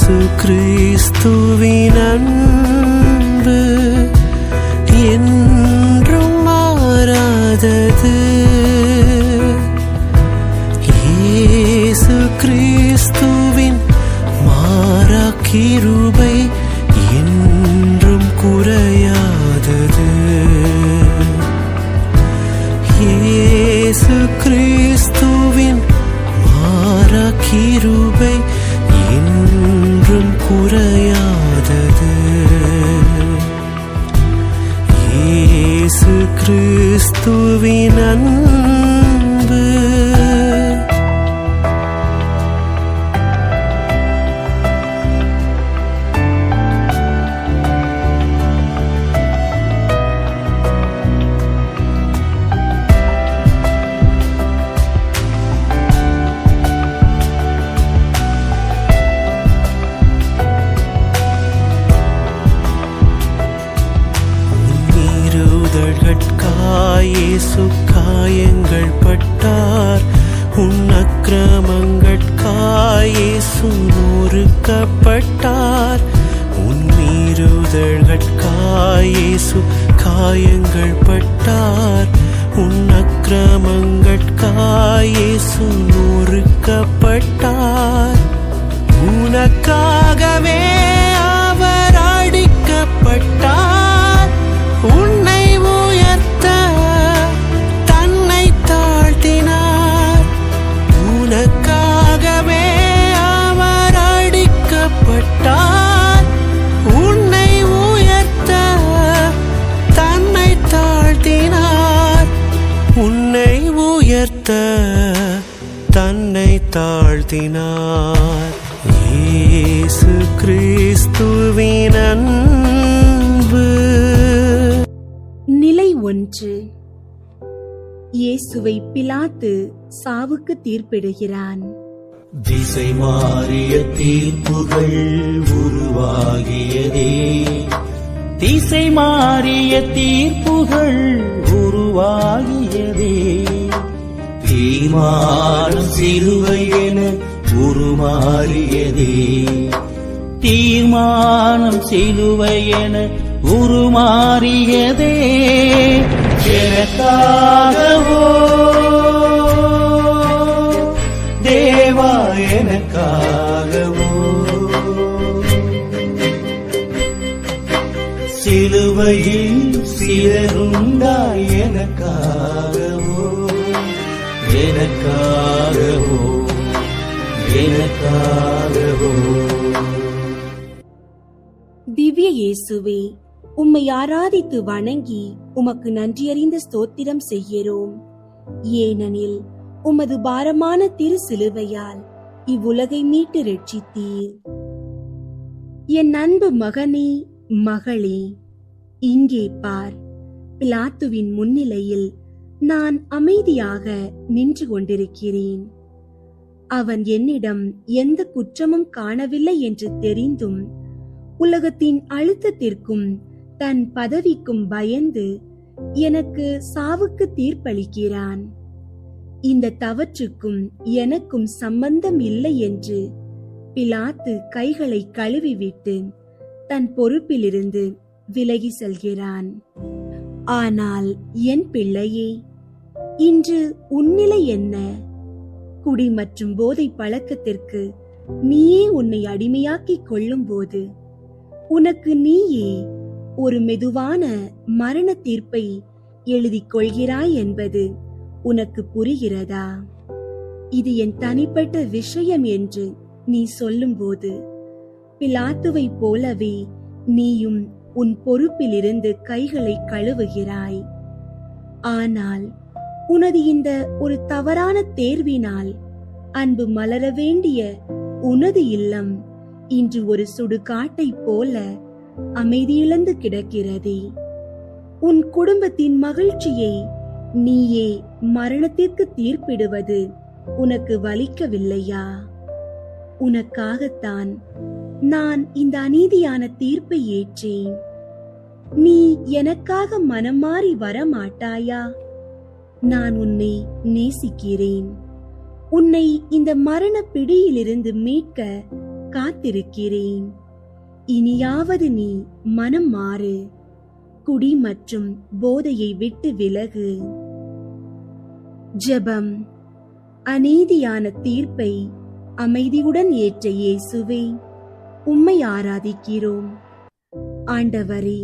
இயேசு கிறிஸ்துவின் அன்பு என்றும் மாறாதது. இயேசு கிறிஸ்துவின் மாறா கிருபை என்றும் குறையாதது. இயேசு கிறிஸ்துவின் மாறா கிருபை என்றும் குறையாதது. இயேசு கிறிஸ்துவின் அன்பு இயேசு காயங்கள் பட்டார், உன் அக்கிரமங்கட்காய் இயேசு நொறுக்கப்பட்டார். உன் மீறுதல்கட்காய் இயேசு காயங்கள் பட்டார், உன் அக்கிரமங்கட்காய் இயேசு நொறுக்கப்பட்டார். உனக்காகவே அவர் அடிக்கப்பட்டார், உன்னை உயர்த்த தன்னை தாழ்த்தினார். உனக்காகவே அவர் அடிக்கப்பட்டார், உன்னை உயர்த்த தன்னை தாழ்த்தினார். உன்னை உயர்த்த தன்னை தாழ்த்தினார். இயேசு கிறிஸ்துவின் அன்பு. நிலை 1. இயேசுவை பிலாத்து சாவுக்கு தீர்ப்பிடுகிறான். திசை மாறிய தீர்ப்புகள் உருவாகியதே, திசை மாறிய தீர்ப்புகள் உருவாகியதே. தீர்மானம் சிலுவை என உருமாறியதே, தீர்மானம் சிலுவை என உருமாறியதே. எனக்காகவோ தேவா, எனக்காகவோ சிலுவையில் சிலருண்டாய். எனக்காகவோ எனக்காகவோ எனக்காகவோ. திவ்ய இயேசுவே, உம்மை ஆராதித்து வணங்கி உமக்கு நன்றியறிந்த ஸ்தோத்திரம் செய்கிறோம். ஏனெனில் உமது பாரமான திரு சிலுவையால் இவ்வுலகை மீட்டு ரட்சித்தீர். என் அன்பு மகனே, மகளே, இங்கே பார். பிலாத்துவின் முன்னிலையில் நான் அமைதியாக நின்று கொண்டிருக்கிறேன். அவன் என்னிடம் எந்த குற்றமும் காணவில்லை என்று தெரிந்தும் உலகத்தின் அழுத்தத்திற்கும் தன் பதவிக்கும் பயந்து எனக்கு சாவுக்கு தீர்ப்பளிக்கிறான். இந்த தவற்றுக்கும் எனக்கும் சம்பந்தம் இல்லை என்று பிலாத்து கைகளை கழுவிவிட்டு தன் பொறுப்பிலிருந்து விலகி செல்கிறான். ஆனால் என் பிள்ளையே, இன்று உன்னிலை என்ன? குடி மற்றும் போதை பழக்கத்திற்கு நீயே உன்னை அடிமையாக்கிக் கொள்ளும் போது உனக்கு நீயே ஒரு மெதுவான மரண தீர்ப்பை எழுதிக் கொள்கிறாய் என்பது உனக்கு புரிகிறதா? இது என் தனிப்பட்ட விஷயம் என்று நீ சொல்லும்போது பிலாத்துவை போலவே நீயும் உன் பொறுப்பிலிருந்து கைகளை கழுவுகிறாய். ஆனால் உனது இந்த ஒரு தவறான தேர்வினால் அன்பு மலர வேண்டிய உனது இல்லம் இன்று ஒரு சுடுகாட்டை போல அமைதியிழந்து கிடக்கிறதே. உன் குடும்பத்தின் மகிழ்ச்சியை நீயே மரணத்திற்கு தீர்ப்பிடுவது உனக்கு வலிக்கவில்லையா? உனக்காகத்தான் நான் இந்த அநீதியான தீர்ப்பை ஏற்றேன். நீ எனக்காக மனம் மாறி வர மாட்டாயா? நான் உன்னை நேசிக்கிறேன். உன்னை இந்த மரண பிடியிலிருந்து மீட்க காத்திருக்கிறேன். இனியாவது நீ மனம் மாறு, குடி மற்றும் போதையை விட்டு விலகு. ஜெபம். அநீதியான தீர்ப்பை அமைதியுடன் ஏற்ற இயேசுவே, உம்மை ஆராதிக்கிறோம். ஆண்டவரே,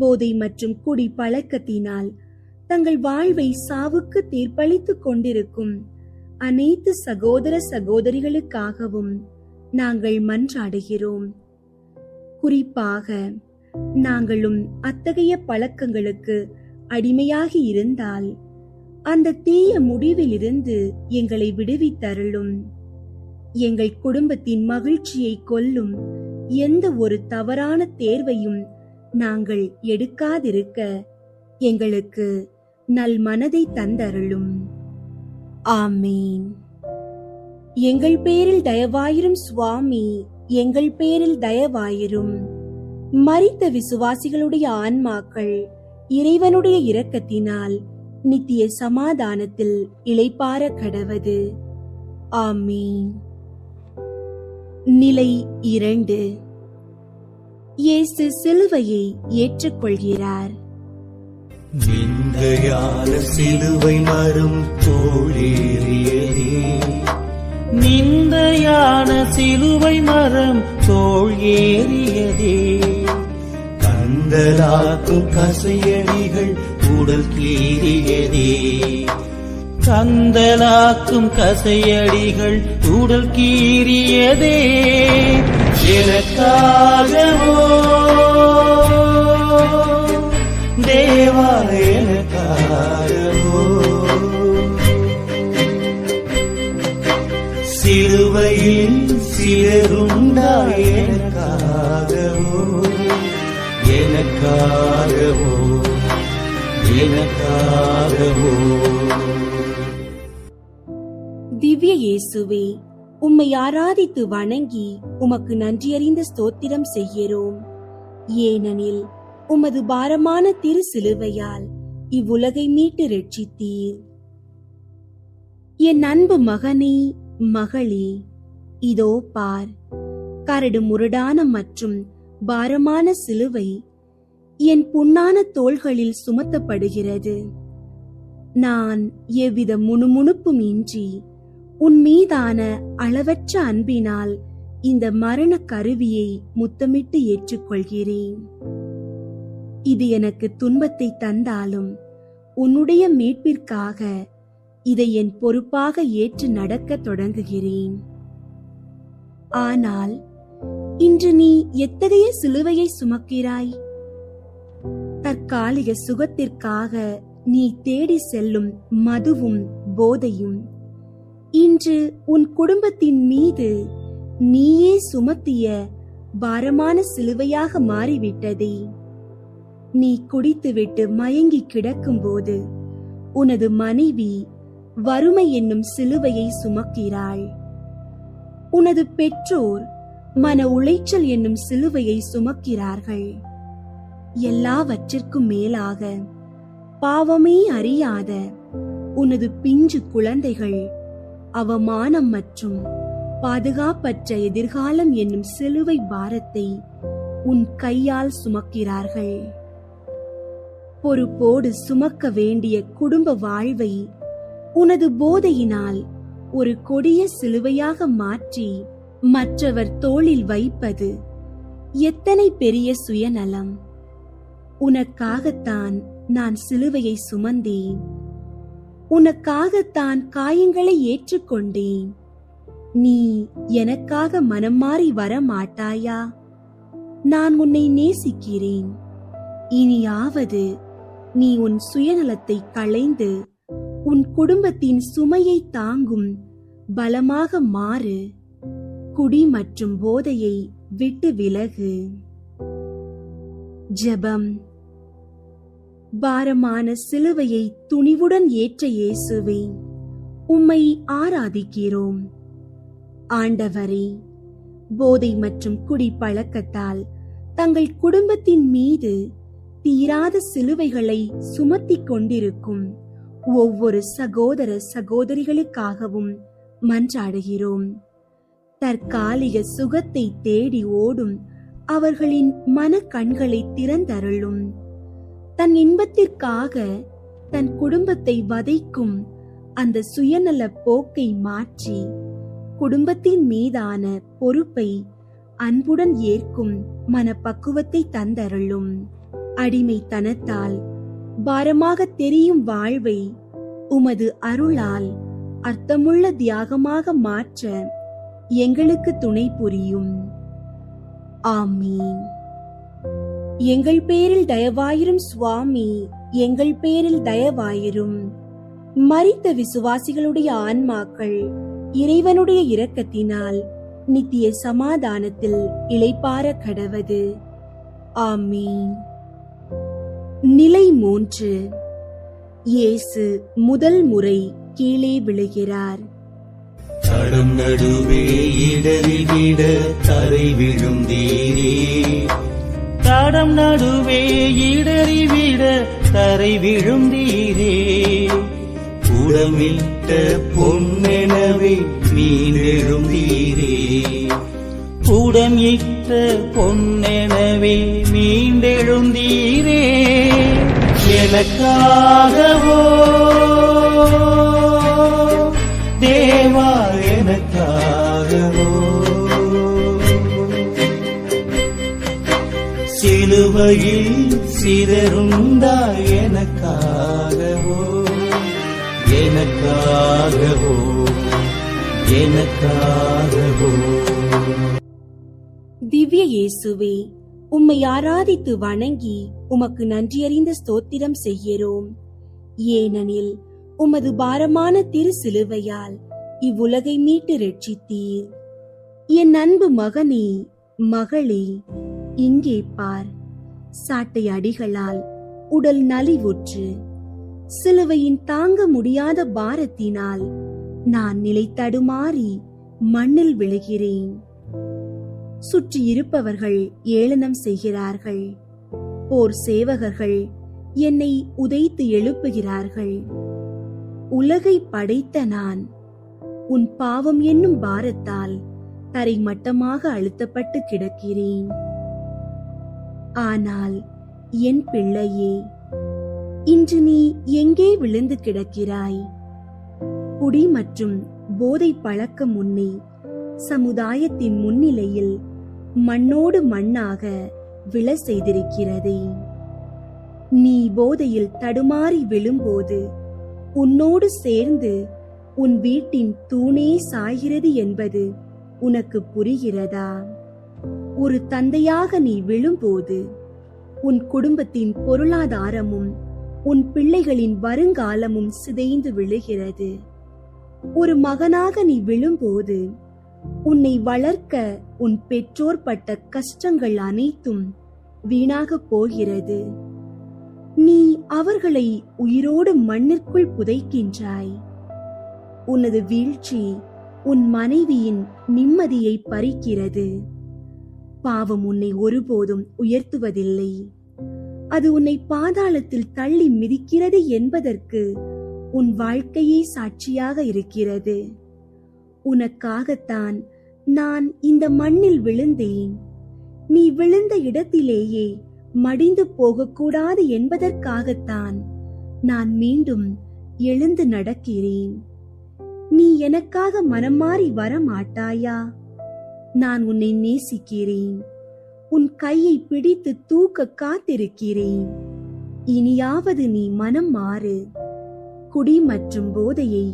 போதை மற்றும் குடி பழக்கத்தினால் தங்கள் வாழ்வை சாவுக்கு தீர்ப்பளித்துக் கொண்டிருக்கும் அனைத்து சகோதர சகோதரிகளுக்காகவும் நாங்கள் மன்றாடுகிறோம். குறிப்பாக நாங்களும் அத்தகைய பழக்கங்களுக்கு அடிமையாகி இருந்தால் அந்த தீய முடிவிலிருந்து எங்களை விடுவித்தருளும். எங்கள் குடும்பத்தின் மகிழ்ச்சியை கொல்லும் எந்த ஒரு தவறான தேர்வையும் நாங்கள் எடுக்காதிருக்க எங்களுக்கு நல் மனதை தந்தருளும். ஆமீன். எங்கள் பேரில் தயவாயிரும் சுவாமி, எங்கள் பேரில் தயவாயிரும். மரித்த விசுவாசிகளுடைய ஆன்மாக்கள் இறைவனுடைய இரக்கத்தினால் நித்திய சமாதானத்தில் இளைப்பாற கடவது. ஆமீன். நிலை 2. இயேசு சிலுவையை ஏற்றுக்கொள்கிறார். நிந்தையான சிலுவை மரம் தோளேறியதே, நிந்தையான சிலுவை மரம் தோள் ஏறியதே. கந்தலாக்கும் கசையடிகள் உடல் கீறியதே, கந்தலாக்கும் கசையடிகள் உடல் கீறியதே. எனக்காகவோ தேவா, எனக்காகவோ சிலுவையில் சிலருண்டாய். எனக்காகவோ, எனக்காகவோ, எனக்காகவோ. திவ்ய இயேசுவே, உம்மை ஆராதித்து வணங்கி உமக்கு நன்றியறிந்த ஸ்தோத்திரம் செய்கிறோம். ஏனெனில் உமது பாரமான திரு சிலுவையால் இவ்வுலகை மீட்டு ரட்சித்தீர். என் அன்பு மகனே, மகளே, இதோ பார், கரடு முரடான மற்றும் பாரமான சிலுவை என் புண்ணான தோள்களில் சுமத்தப்படுகிறது. நான் எவ்வித முணுமுணுப்பும் இன்றி உன் மீதான அளவற்ற அன்பினால் இந்த மரண கருவியை முத்தமிட்டு ஏற்றுக்கொள்கிறேன். இது எனக்கு துன்பத்தை தந்தாலும் உன்னுடைய மீட்பிற்காக இதை என் பொறுப்பாக ஏற்று நடக்க தொடங்குகிறேன். ஆனால் இன்று நீ எத்தகைய சிலுவையை சுமக்கிறாய்? தற்காலிக சுகத்திற்காக நீ தேடி செல்லும் மதுவும் போதையும் இன்று உன் குடும்பத்தின் மீது நீயே சுமத்திய பாரமான சிலுவையாக மாறிவிட்டதே. நீ குடித்துவிட்டு மயங்கி கிடக்கும் போது உனது மனைவி வறுமை என்னும் சிலுவையை சுமக்கிறாள். உனது பெற்றோர் மன உளைச்சல் என்னும் சிலுவையை சுமக்கிறார்கள். எல்லாவற்றிற்கும் மேலாக பாவமே அறியாத உனது பிஞ்சு குழந்தைகள் அவமானம் மற்றும் பாதுகாப்பற்ற எதிர்காலம் என்னும் சிலுவை பாரத்தை உன் கையால் சுமக்கிறார்கள். பொறுப்போடு சுமக்க வேண்டிய குடும்ப வாழ்வை உனது போதையினால் ஒரு கொடிய சிலுவையாக மாற்றி மற்றவர் தோளில் வைப்பது எத்தனை பெரிய சுயநலம்! உனக்காகத்தான் நான் சிலுவையை சுமந்தேன். உனக்காகத்தான் காயங்களை ஏற்றுக்கொண்டேன். நீ எனக்காக மனம் மாறி வர மாட்டாயா? நான் உன்னை நேசிக்கிறேன். இனியாவது நீ உன் சுயநலத்தை களைந்து உன் குடும்பத்தின் சுமையை தாங்கும் பலமாக மாறு. குடி மற்றும் போதையை விட்டு விலகு. ஜெபம். பாரமான சிலுவையை துணிவுடன் ஏற்ற இயேசுவே, உம்மை ஆராதிக்கிறோம். ஆண்டவரே, போதை மற்றும் குடி பழக்கத்தால் தங்கள் குடும்பத்தின் மீது தீராத சிலுவைகளை சுமத்திக் கொண்டிருக்கும் ஒவ்வொரு சகோதர சகோதரிகளுக்காகவும் மன்றாடுகிறோம். தற்காலிக சுகத்தை தேடி ஓடும் அவர்களின் மனக்கண்களை திறந்தருளும். தன் இன்பத்திற்காக தன் குடும்பத்தை வதைக்கும் அந்த சுயநல போக்கை மாற்றி குடும்பத்தின் மீதான பொறுப்பை அன்புடன் ஏற்கும் மனப்பக்குவத்தை தந்தருளும். அடிமைத்தனத்தால் பாரமாக தெரியும் வாழ்வை உமது அருளால் அர்த்தமுள்ள தியாகமாக மாற்ற எங்களுக்கு துணை புரியும். ஆமீன். எங்கள் பேரில் தயவாயிரும் சுவாமி, எங்கள் பேரில் தயவாயிரும். மரித்த விசுவாசிகளுடைய ஆன்மாக்கள் இறைவனுடைய இரக்கத்தினால் நித்திய சமாதானத்தில் இளைப்பாற கடவது. ஆமீன். நிலை 3. இயேசு முதல் முறை கீழே விழுகிறார். தடம் நடுவே இடறிவிட தரை விழுந்தீரே, தடம் நடுவே இடறிவிட தரை விழுந்தீரே. உடமிட்ட பொன்னெனவே மீண்டெழுந்தீரே, உடமிட்ட பொன்னெனவே மீண்டெழுந்தீரே. எனக்காகவோ தேவா, எனக்காகவோ சிலுவையில் சிதறுந்தாய், எனக்காகவோ எனக்காகவோ எனக்காகவோ. திவ்ய இயேசுவே, உம்மை ஆராதித்து வணங்கி உமக்கு நன்றியறிந்த ஸ்தோத்திரம் செய்கிறோம். ஏனெனில் உமது பாரமான திரு சிலுவையால் இவ்வுலகை மீட்டு ரட்சித்தீர். என் அன்பு மகனே, மகளே, இங்கே பார். சாட்டை அடிகளால் உடல் நலிவுற்று சிலுவையின் தாங்க முடியாத பாரத்தினால் நான் நிலை தடுமாறி மண்ணில் விழுகிறேன். சுற்றி இருப்பவர்கள் ஏளனம் செய்கிறார்கள். போர் சேவகர்கள் என்னை உதைத்து எழுப்புகிறார்கள். உலகை படைத்த நான் உன் பாவம் என்னும் பாரத்தால் தரைமட்டமாக அழுத்தப்பட்டு கிடக்கிறேன். ஆனால் என் பிள்ளையே, இன்று நீ எங்கே விழுந்து கிடக்கிறாய்? குடி மற்றும் போதை பழக்கம் உன்னை சமுதாயத்தின் முன்னிலையில் மண்ணோடு மண்ணாக விழ செய்திருக்கிறதே. நீ போதையில் தடுமாறி விழும்போது உன்னோடு சேர்ந்து உன் வீட்டின் தூணே சாய்கிறது என்பது உனக்கு புரிகிறதா? ஒரு தந்தையாக நீ விழும்போது உன் குடும்பத்தின் பொருளாதாரமும் உன் பிள்ளைகளின் வருங்காலமும் சிதைந்து விழுகிறது. ஒரு மகனாக நீ விழும்போது உன்னை வளர்க்க உன் பெற்றோர் பட்ட கஷ்டங்கள் அனைத்தும் வீணாக போகிறது. நீ அவர்களை உயிரோடு மண்ணிற்குள் புதைக்கின்றாய். உனது வீழ்ச்சி உன் மனைவியின் நிம்மதியை பறிக்கிறது. பாவம் உன்னை ஒருபோதும் உயர்த்துவதில்லை. அது உன்னை பாதாளத்தில் தள்ளி மிதிக்கிறது என்பதற்கு உன் வாழ்க்கையே சாட்சியாக இருக்கிறது. உனக்காகத்தான் நான் இந்த மண்ணில் விழுந்தேன். நீ விழுந்த இடத்திலேயே மடிந்து போகக்கூடாது என்பதற்காகத்தான் நான் மீண்டும் எழுந்து நடக்கிறேன். நீ எனக்காக மனம் மாறி வர மாட்டாயா? நான் உன்னை நேசிக்கிறேன். உன் கையை பிடித்து தூக்க காத்திருக்கிறேன். இனியாவது நீ மனம் மாறு. குடி மற்றும் போதையை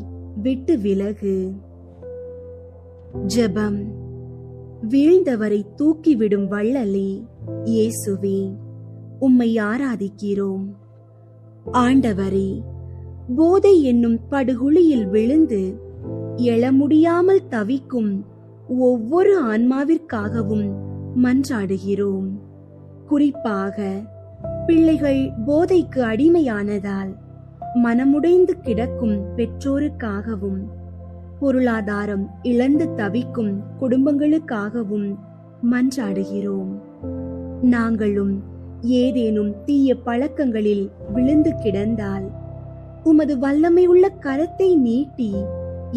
விட்டு விலகு. ஜெபம். வீழ்ந்தவரை தூக்கிவிடும் வள்ளலே இயேசுவே, உம்மை ஆராதிக்கிறோம். ஆண்டவரே, போதை என்னும் படுகுழியில் விழுந்து எழ முடியாமல் தவிக்கும் ஒவ்வொரு ஆன்மாவிற்காகவும் மன்றாடுகிறோம். குறிப்பாக பிள்ளைகள் போதைக்கு அடிமையானதால் மனமுடைந்து கிடக்கும் பெற்றோருக்காகவும், பொருளாதாரம் இழந்து தவிக்கும் குடும்பங்களுக்காகவும் மன்றாடுகிறோம். நாங்களும் ஏதேனும் தீய பழக்கங்களில் விழுந்து கிடந்தால் உமது வல்லமை உள்ள கரத்தை நீட்டி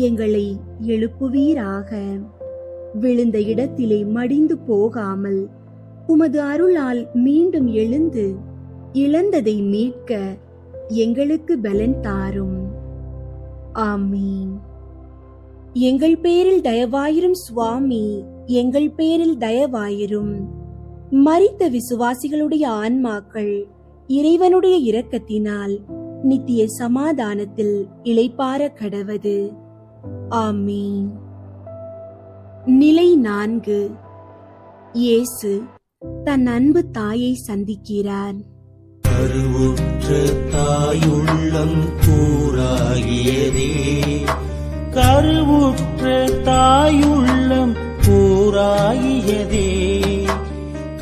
எங்களை எழுப்புவீராக. விழுந்த இடத்திலே மடிந்து போகாமல் உமது அருளால் மீண்டும் எழுந்து இழந்ததை மீட்க எங்களுக்கு பலன் தாரும். ஆமீன். எங்கள் பேரில் தயவாயிரும் சுவாமி, எங்கள் பேரில் தயவாயிரும். மரித்த விசுவாசிகளுடைய ஆன்மாக்கள் இறைவனுடைய இரக்கத்தினால் நித்திய சமாதானத்தில் இளைப்பாற கடவது. ஆமீன். நிலை 4. இயேசு தன் அன்பு தாயை சந்திக்கிறார். கருவுற்ற தாயுள்ளம் கூறாகியதே, கருவுற்ற தாயுள்ளம் கூறாகியதே,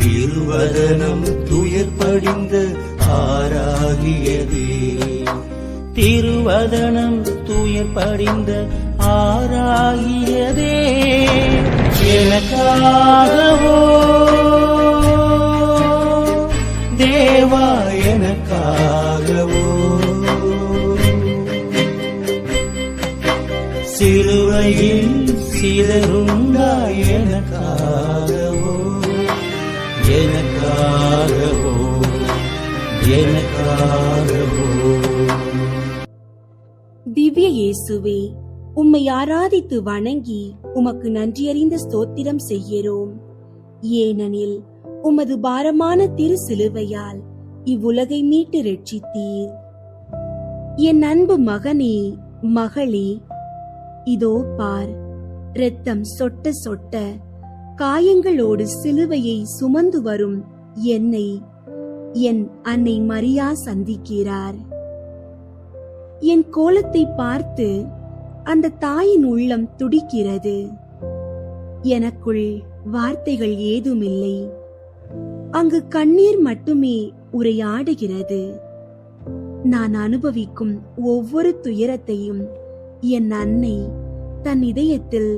திருவதனம் துயர் படிந்த ஆறாகியதே, திருவதனம் துயர் படிந்த ஆறாகியதே. எனக்காகவோ தேவா, எனக்காகவோ சிலுவையில் சிதறுண்டாய், எனக்காகவோ எனக்காகவோ எனக்காகவோ. திவ்ய இயேசுவே, உம்மை ஆராதித்து வணங்கி உமக்கு நன்றியறிந்த ஸ்தோத்திரம் செய்கிறோம். ஏனெனில் உமது பாரமான திரு சிலுவையால் இவ்வுலகை மீட்டு ரட்சித்தீர். என் அன்பு மகனே, மகளே, இதோ பார், இரத்தம் சொட்ட சொட்ட காயங்களோடு சிலுவையை சுமந்து வரும் என்னை என் அன்னை மரியா சந்திக்கிறார். என் கோலத்தை பார்த்து அந்த தாயின் உள்ளம் துடிக்கிறது. எனக்குள் வார்த்தைகள் ஏதுமில்லை. அங்கு கண்ணீர் மட்டுமே உரையாடுகிறது. நான் அனுபவிக்கும் ஒவ்வொரு துயரத்தையும் என் அன்னை தன் இதயத்தில்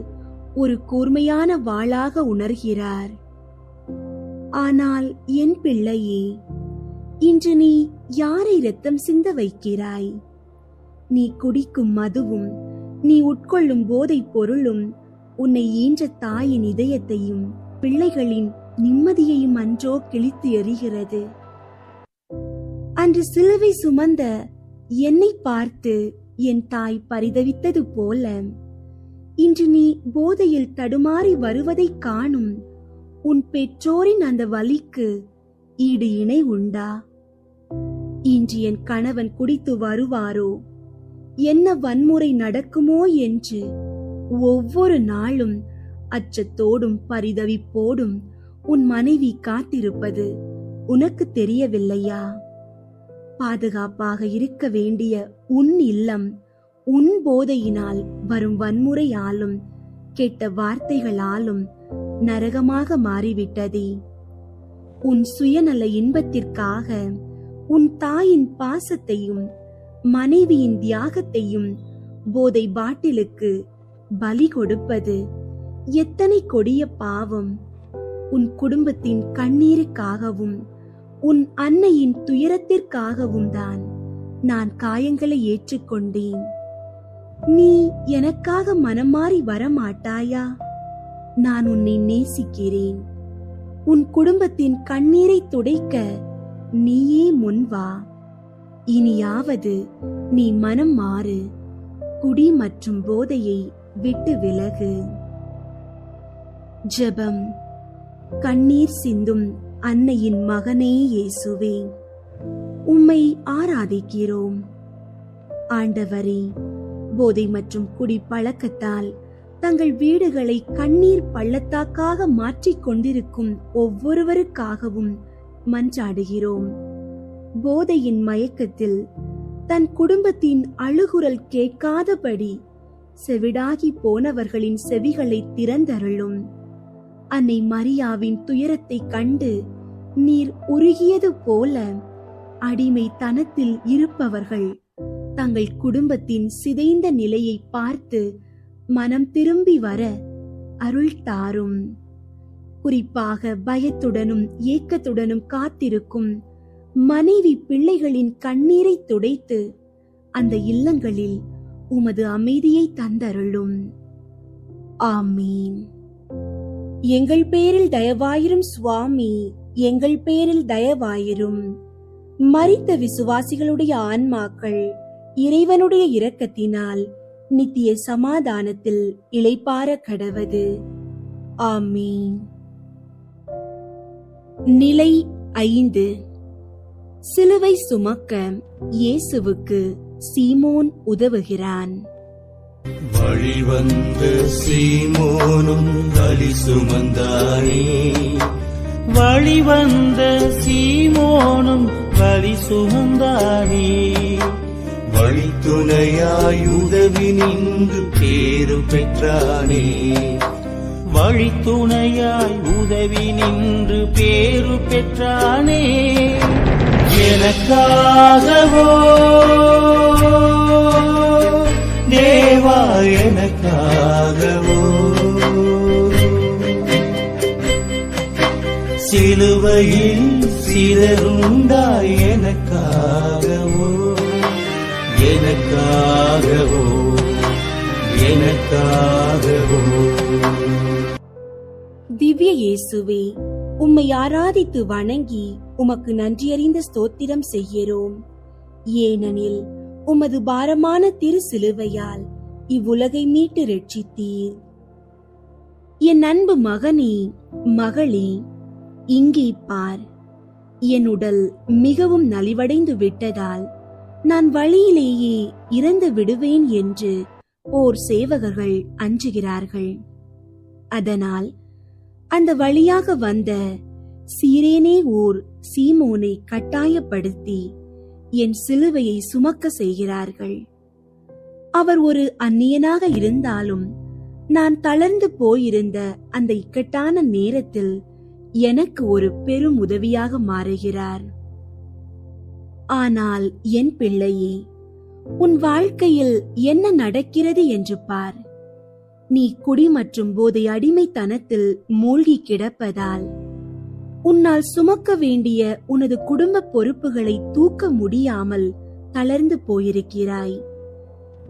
ஒரு கூர்மையான வாளாக உணர்கிறார். ஆனால் என் பிள்ளையே, இன்று நீ யாரை இரத்தம் சிந்த வைக்கிறாய்? நீ குடிக்கும் மதுவும் நீ உட்கொள்ளும் போதைப் பொருளும் உன்னை ஈன்ற தாயின் இதயத்தையும் பிள்ளைகளின் நிம்மதியையும் அன்றோ கிழித்து எறிகிறது. அன்று சிலுவை சுமந்த என்னை பார்த்து என் தாய் பரிதவித்தது போல இன்று நீ போதையில் தடுமாறி வருவதை காணும் உன் பெற்றோரின் அந்த வலிக்கு ஈடு இணை உண்டா? இன்று என் கணவன் குடித்து வருவாரோ, என்ன வன்முறை நடக்குமோ என்று ஒவ்வொரு நாளும் அச்சத்தோடும் பரிதவிப்போடும் உன் மனைவி காத்திருப்பது உனக்கு தெரியவில்லையா? பாதுகாப்பாக இருக்க வேண்டிய உன் இல்லம் உன் போதையினால் வரும் வன்முறையாலும் கெட்ட வார்த்தைகளாலும் நரகமாக மாறிவிட்டதே. உன் சுயநல இன்பத்திற்காக உன் தாயின் பாசத்தையும் மனைவியின் தியாகத்தையும் போதை பாட்டிலுக்கு பலி கொடுப்பது எத்தனை கொடிய பாவம்! உன் குடும்பத்தின் கண்ணீருக்காகவும் உன் அன்னையின் துயரத்திற்காகவும் தான் நான் காயங்களை ஏற்றுக்கொண்டேன். நீ எனக்காக மனம் மாறி வரமாட்டாயா? நான் உன்னை நேசிக்கிறேன். உன் குடும்பத்தின் கண்ணீரை துடைக்க நீயே முன்வா. இனியாவது நீ மனம் மாறு. குடி மற்றும் போதையை விட்டு விலகு. ஜெபம். கண்ணீர் சிந்தும் அன்னையின் மகனே இயேசுவே, உம்மை ஆராதிக்கிறோம். ஆண்டவரே, போதை மற்றும் குடி பழக்கத்தால் தங்கள் வீடுகளை கண்ணீர் பள்ளத்தாக்காக மாற்றிக் கொண்டிருக்கும் ஒவ்வொருவருக்காகவும் மன்றாடுகிறோம். போதையின் மயக்கத்தில் தன் குடும்பத்தின் அழுகுரல் கேட்காதபடி செவிடாகி போனவர்களின் செவிகளை திறந்தருளும். அன்னை மரியாவின் துயரத்தை கண்டு நீர் உருகியது போல அடிமை தனத்தில் இருப்பவர்கள் தங்கள் குடும்பத்தின் சிதைந்த நிலையை பார்த்து மனம் திரும்பி வர அருள் தாரும். குறிப்பாக பயத்துடனும் ஏக்கத்துடனும் காத்திருக்கும் மனைவி பிள்ளைகளின் கண்ணீரை துடைத்து அந்த இல்லங்களில் உமது அமைதியை தந்தருளும். ஆமீன். எங்கள் பேரில் தயவாயிரும் சுவாமி, எங்கள் பேரில் தயவாயிரும். மரித்த விசுவாசிகளுடைய ஆன்மாக்கள் இறைவனுடைய இரக்கத்தினால் நித்திய சமாதானத்தில் இளைப்பாற கடவது. ஆமீன். நிலை 5. சிலுவை சுமக்க இயேசுவுக்கு சீமோன் உதவுகிறான். வழிவந்த சீமோனும் வலி சுமந்தானே, வழிவந்த சீமோனும் வலி சுமந்தானே, வழித்துணையாய் உதவி நின்று பேரு பெற்றானே, வழித்துணையாய் உதவி நின்று பேரு பெற்றானே. எனக்காகவோ தேவா, எனக்காகவோ சிலுவையில் சிதறுண்டாய், எனக்காகவோ எனக்காகவோ எனக்காகவோ. திவ்ய இயேசுவே, உம்மை ஆராதித்து வணங்கி உமக்கு நன்றியறிந்த ஸ்தோத்திரம் செய்கிறோம். ஏனெனில் உமது பாரமான திரு சிலுவையால் இவ்வுலகை மீட்டு ரட்சித்தீர். என் அன்பு மகனே, மகளே, இங்கே பார். என் உடல் மிகவும் நலிவடைந்து விட்டதால் நான் வழியிலேயே இறந்து விடுவேன் என்று போர் சேவகர்கள் அஞ்சுகிறார்கள். அதனால் அந்த வழியாக வந்த சீரேனே ஊர் சீமோனை கட்டாயப்படுத்தி என் சிலுவையை சுமக்க செய்கிறார்கள். அவர் ஒரு அந்நியனாக இருந்தாலும் நான் தளர்ந்து போயிருந்த அந்த இக்கட்டான நேரத்தில் எனக்கு ஒரு பெரும் உதவியாக மாறுகிறார். ஆனால் என் பிள்ளையே, உன் வாழ்க்கையில் என்ன நடக்கிறது என்று பார். நீ குடி மற்றும் போதை அடிமைத்தனத்தில் மூழ்கி கிடப்பதால் உன்னால் சுமக்க வேண்டிய உனது குடும்ப பொறுப்புகளை தூக்க முடியாமல் தளர்ந்து போயிருக்கிறாய்.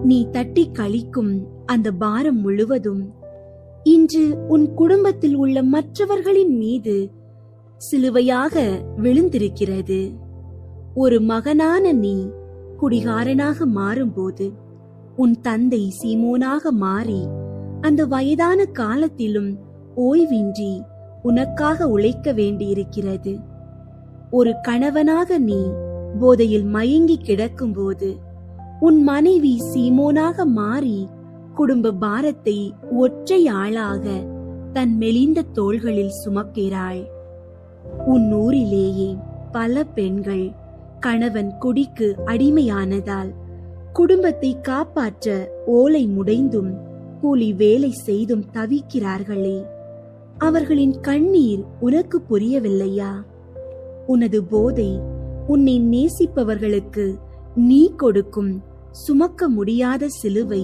நீ தட்டி கழிக்கும் அந்த பாரம் முழுவதும் இன்று உன் குடும்பத்தில் உள்ள மற்றவர்களின் மீது சிலுவையாக விழுந்திருக்கிறது. ஒரு மகனான நீ குடிகாரனாக மாறும்போது உன் தந்தை சீமோனாக மாறி அந்த வயதான காலத்திலும் ஓய்வின்றி உனக்காக உழைக்க வேண்டியிருக்கிறது. ஒரு கணவனாக நீ போதையில் மயங்கி கிடக்கும்போது உன் மனைவி சீமோனாக மாறி குடும்ப பாரத்தை ஒற்றை ஆளாக தன் மெலிந்த தோள்களில் சுமக்கிறாள். உன் ஊரிலேயே பல பெண்கள் கணவன் குடிக்கு அடிமையானதால் குடும்பத்தை காப்பாற்ற ஓலை முடைந்தும் கூலி வேலை செய்தும் தவிக்கிறார்களே, அவர்களின் கண்ணீர் உனக்கு புரியவில்லையா? உனது போதை உன்னை நேசிப்பவர்களுக்கு நீ கொடுக்கும் சுமக்க முடியாத சிலுவை.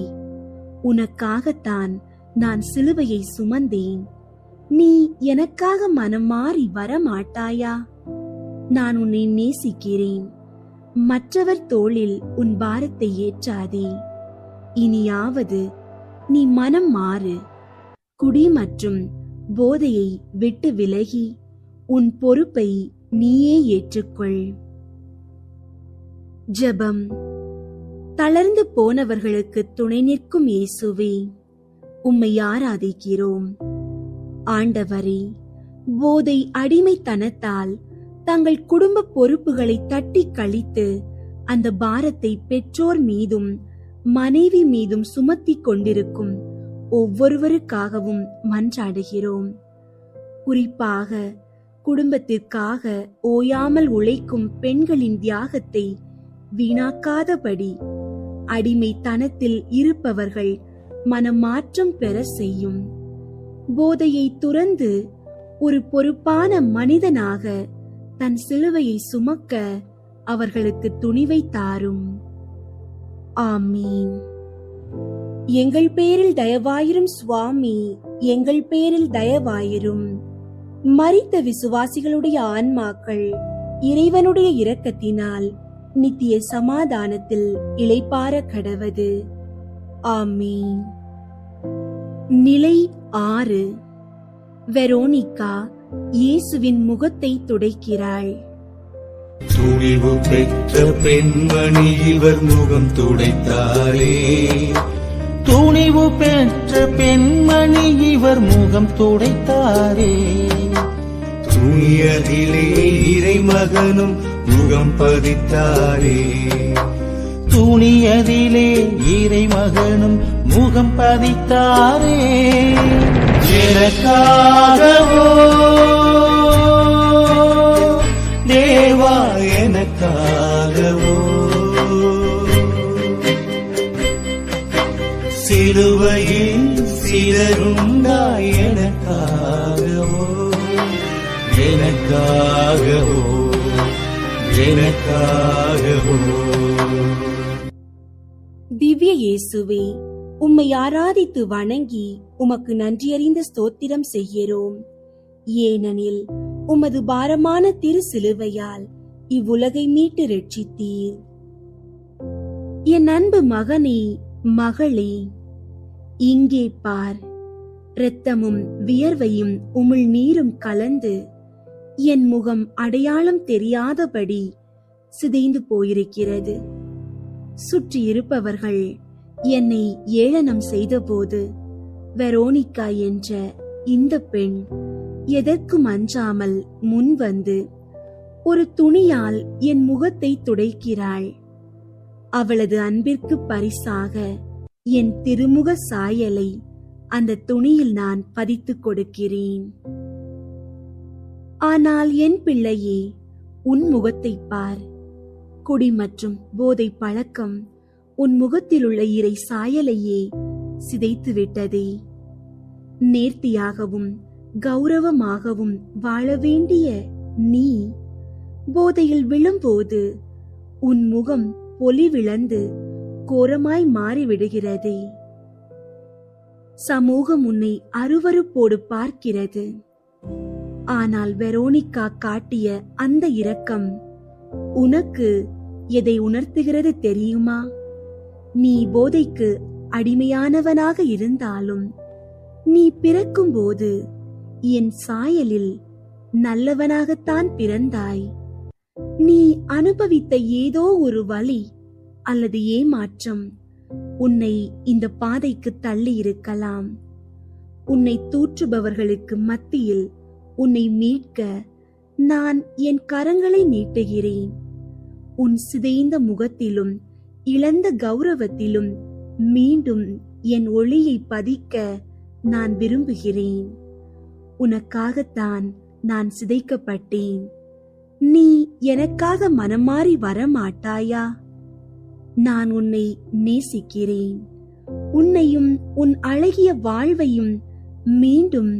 உனக்காகத்தான் நான் சிலுவையை சுமந்தேன். நீ எனக்காக மனம் மாறி வர மாட்டாயா? நான் உன்னை நேசிக்கிறேன். மற்றவர் தோளில் உன் பாரத்தை ஏற்றாதே. இனியாவது நீ மனம் மாறு. குடி மற்றும் போதையை விட்டு விலகி உன் பொறுப்பை நீயே ஏற்றுக்கொள். ஜெபம். தளர்ந்து போனவர்களுக்கு துணை நிற்கும் இயேசுவே, உம்மை ஆராதிக்கிறோம். ஆண்டவரே, போதை அடிமைத்தனத்தால் தங்கள் குடும்ப பொறுப்புகளை தட்டி கழித்து அந்த பாரத்தை பெற்றோர் மீதும் மனைவி மீதும் சுமத்தி கொண்டிருக்கும் ஒவ்வொருவருக்காகவும் மன்றாடுகிறோம். குறிப்பாக குடும்பத்திற்காக ஓயாமல் உழைக்கும் பெண்களின் தியாகத்தை வீணாக்காதபடி அடிமைத்தனத்தில் இருப்பவர்கள் மனமாற்றம் பெற செய்யும். போதையை துறந்து ஒரு பொறுப்பான மனிதனாக தன் சிலுவையை சுமக்க அவர்களுக்கு துணிவை தாரும். ஆமீன். எங்கள் பேரில் தயவாயிரும் சுவாமி, எங்கள் பேரில் தயவாயிரும். மரித்த விசுவாசிகளுடைய ஆன்மாக்கள் இறைவனுடைய இரக்கத்தினால் நித்திய சமாதானத்தில் இளைப்பாற கடவது. ஆமீன். நிலை 6. வெரோனிகா இயேசுவின் முகத்தை துடைக்கிறாள். துணிவு பெற்ற பெண்மணி இவர் முகம் துடைத்தாரே. துணிவு பெற்ற பெண்மணி இவர் முகம் துடைத்தாரே. துணியதிலே இறைமகனும் முகம் பதித்தாரே. துணியதிலே இறைமகனும் முகம் பதித்தாரே. எனக்காகவோ தேவா, எனக்காகவோ சிலுவையில் சிதறுண்டாய் எனக்காகவோ, எனக்காகவோ, எனக்காகவோ. திவ்ய இயேசுவே, உம்மை ஆராதித்து வணங்கி உமக்கு நன்றியறிந்த ஸ்தோத்திரம் செய்கிறோம். ஏனெனில் உமது பாரமான திரு சிலுவையால் இவ்வுலகை மீட்டு ரட்சித்தீர். என் அன்பு மகனே, மகளே, இங்கே பார். இரத்தமும் வியர்வையும் உமிழ் நீரும் கலந்து என் முகம் அடையாளம் தெரியாதபடி சிதைந்து போயிருக்கிறது. சுற்றி இருப்பவர்கள் என்னை ஏளனம் செய்தபோது வெரோனிகா என்ற இந்த பெண் எதற்கும் அஞ்சாமல் முன் வந்து ஒரு துணியால் என் முகத்தை துடைக்கிறாள். அவளது அன்பிற்கு பரிசாக என் திருமுக சாயலை அந்த துணியில் நான் பதித்துக் கொடுக்கிறேன். ஆனால் என் பிள்ளையே, உன் முகத்தை பார். குடி மற்றும் போதை பழக்கம் உன் முகத்தில் உள்ள இறை சாயலையே சிதைத்து விட்டதே. நேர்த்தியாகவும் கௌரவமாகவும் வாழ வேண்டிய நீ போதையில் விழும்போது உன் முகம் பொலிவிழந்து கோரமாய் மாறிவிடுகிறதே. சமூகம் உன்னை அருவருப்போடு பார்க்கிறது. ஆனால் வெரோனிகா காட்டிய அந்த இரக்கம் உனக்கு எதை உணர்த்துகிறது தெரியுமா? நீ போதைக்கு அடிமையானவனாக இருந்தாலும் நீ பிறக்கும்போது என் சாயலில் நல்லவனாகத்தான் பிறந்தாய். நீ அனுபவித்த ஏதோ ஒரு வலி அல்லது ஏமாற்றம் உன்னை இந்த பாதைக்கு தள்ளி இருக்கலாம். உன்னை தூற்றுபவர்களுக்கு மத்தியில் உன்னை மீட்க நான் என் கரங்களை நீட்டுகிறேன். உன் சிதைந்த முகத்திலும் இழந்த கௌரவத்திலும் மீண்டும் என் ஒளியை பதிக்க நான் விரும்புகிறேன். உனக்காகத்தான் நான் சிதைக்கப்பட்டேன். நீ எனக்காக மனமாறி வரமாட்டாயா? நான் உன்னை நேசிக்கிறேன். உன்னையும் உன் அழகிய வாழ்வையும் மீண்டும்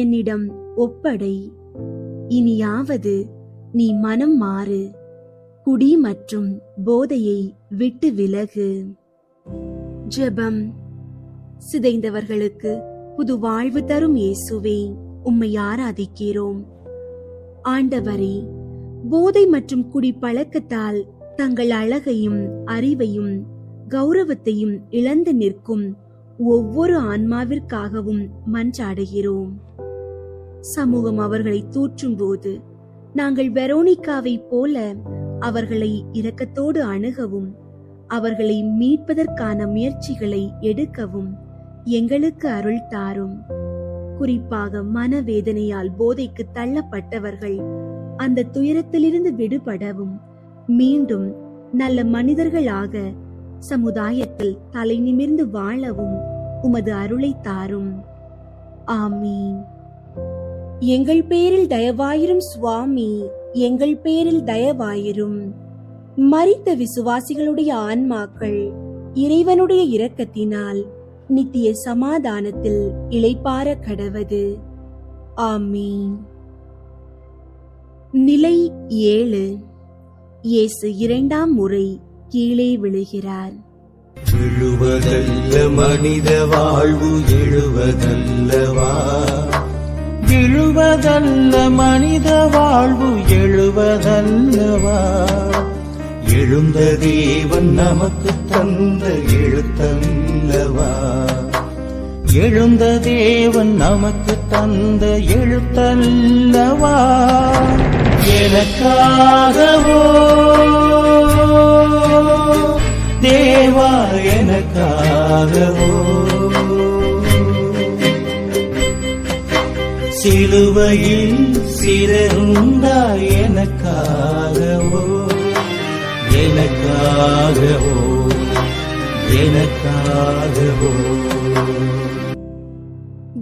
என்னிடம் ஒப்படை. இனியாவது நீ மனம் மாறு. குடி மற்றும் போதையை விட்டு விலகு. ஜெபம். சிதைந்தவர்களுக்கு புது வாழ்வு தரும் இயேசுவே, உம்மை ஆராதிக்கிறோம். ஆண்டவரே, போதை மற்றும் குடி பழக்கத்தால் தங்கள் அழகையும் அறிவையும் கௌரவத்தையும் இழந்து நிற்கும் ஒவ்வொரு ஆன்மாவிற்காகவும் மன்றாடுகிறோம். சமூகம் அவர்களை தூற்றும் போது நாங்கள் வெரோனிகாவை போல அவர்களை இரக்கத்தோடு அணுகவும் அவர்களை மீட்பதற்கான முயற்சிகளை எடுக்கவும் எங்களுக்கு அருள் தாரும். குறிப்பாக மனவேதனையால் போதைக்கு தள்ளப்பட்டவர்கள் அந்த துயரத்திலிருந்து விடுபடவும் மீண்டும் நல்ல மனிதர்களாக சமுதாயத்தில் தலை நிமிர்ந்து வாழவும் உமது அருளை தாரும். ஆமீன். எங்கள் பேரில் தயவாயிரும் சுவாமி, எங்கள் பேரில் தயவாயிரும். மரித்த விசுவாசிகளுடைய ஆன்மாக்கள் இறைவனுடைய இரக்கத்தினால் நித்திய சமாதானத்தில் இளைப்பாற கடவது. ஆமீன். நிலை 7. இயேசு 2ஆம் முறை கீழே விழுகிறார். விழுவதல்ல மனித வாழ்வு எழுவதல்லவா, விழுவதல்ல மனித வாழ்வு எழுவதல்லவா, எழுந்த தேவன் நமக்கு தந்த எழுத்தல்லவா, எழுந்த தேவன் நமக்கு தந்த எழுத்தல்லவா, எனக்காகவோ தேவா, எனக்காகவோ சிலுவையில் சிறந்தாய், எனக்காகவோ எனக்காகவோ எனக்காகவோ.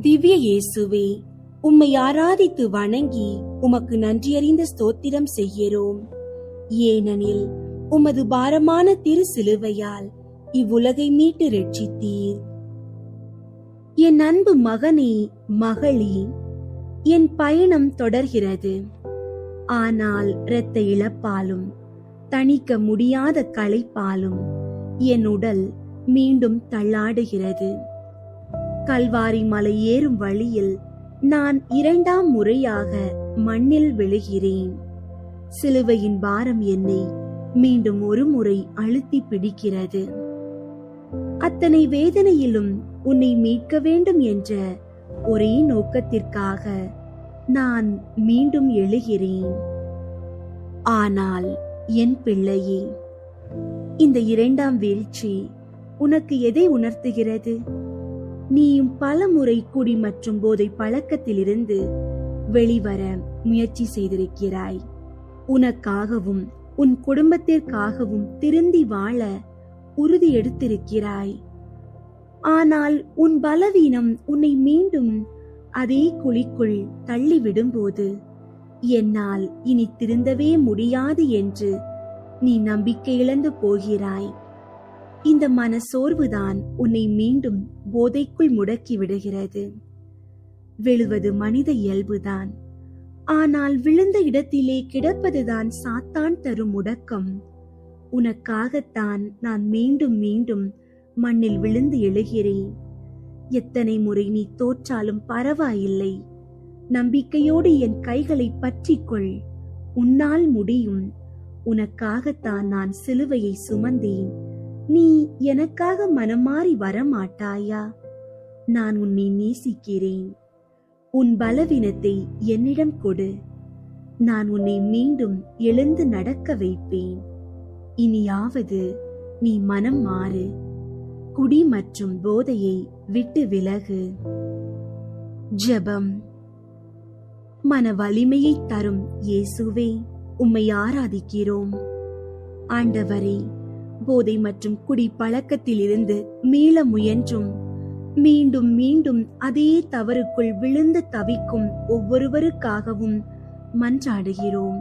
திவ்ய இயேசுவே, உம்மை ஆராதித்து வணங்கி உமக்கு நன்றியறிந்த ஸ்தோத்திரம் செய்கிறோம். ஏனெனில் உமது பாரமான திரு சிலுவையால் இவ்வுலகை மீட்டு ரட்சித்தீர். என் அன்பு மகனே, மகளே, என் பயணம் தொடர்கிறது. ஆனால் இரத்த இழப்பாலும் தணிக்க முடியாத களைப்பாலும் என் உடல் மீண்டும் தள்ளாடுகிறது. கல்வாரி மலை ஏறும் வழியில் நான் 2ஆம் முறையாக மண்ணில் விழுகிறேன். சிலுவையின் பாரம் என்னை மீண்டும் ஒரு முறை அழுத்தி பிடிக்கிறது. அத்தனை வேதனையிலும் உன்னை மீட்க வேண்டும் என்ற ஒரே நோக்கத்திற்காக நான் மீண்டும் எழுகிறேன். ஆனால் என் பிள்ளையே, இந்த 2ஆம் வீழ்ச்சி உனக்கு எதை உணர்த்துகிறது? நீயும் பல முறை குடி மற்றும் போதை பழக்கத்திலிருந்து வெளிவர முயற்சி செய்திருக்கிறாய். உனக்காகவும் உன் குடும்பத்திற்காகவும் திருந்தி வாழ உறுதி எடுத்திருக்கிறாய். ஆனால் உன் பலவீனம் உன்னை மீண்டும் அதே குழிக்குள் தள்ளிவிடும்போது என்னால் இனி திருந்தவே முடியாது என்று நீ நம்பிக்கை இழந்து போகிறாய். இந்த மனசோர்வுதான் உன்னை மீண்டும் போதைக்குள் முடக்கி விடுகிறது. விழுவது மனித இயல்புதான். ஆனால் விழுந்த இடத்திலே கிடப்பதுதான் சாத்தான் தரும் முடக்கம். உனக்காகத்தான் நான் மீண்டும் மீண்டும் மண்ணில் விழுந்து எழுகிறேன். எத்தனை முறை நீ தோற்றாலும் பரவாயில்லை. நம்பிக்கையோடு என் கைகளை பற்றிக்கொள். உன்னால் முடியும். உனக்காகத்தான் நான் சிலுவையை சுமந்தேன். நீ எனக்காக மனமாறி வரமாட்டாயா? நான் உன்னை நேசிக்கிறேன். உன் பலவீனத்தை என்னிடம் கொடு. நான் உன்னை மீண்டும் எழுந்து நடக்க வைப்பேன். இனியாவது நீ மனம் மாறு. குடி மற்றும் போதையை விட்டு விலகு. ஜெபம். மன வலிமையை தரும் இயேசுவே, உம்மை ஆராதிக்கிறோம். ஆண்டவரே, போதை மற்றும் குடி பழக்கத்திலிருந்து மீள முயன்றும் மீண்டும் மீண்டும் அதே தவறுக்குள் விழுந்து தவிக்கும் ஒவ்வொருவருக்காகவும் மன்றாடுகிறோம்.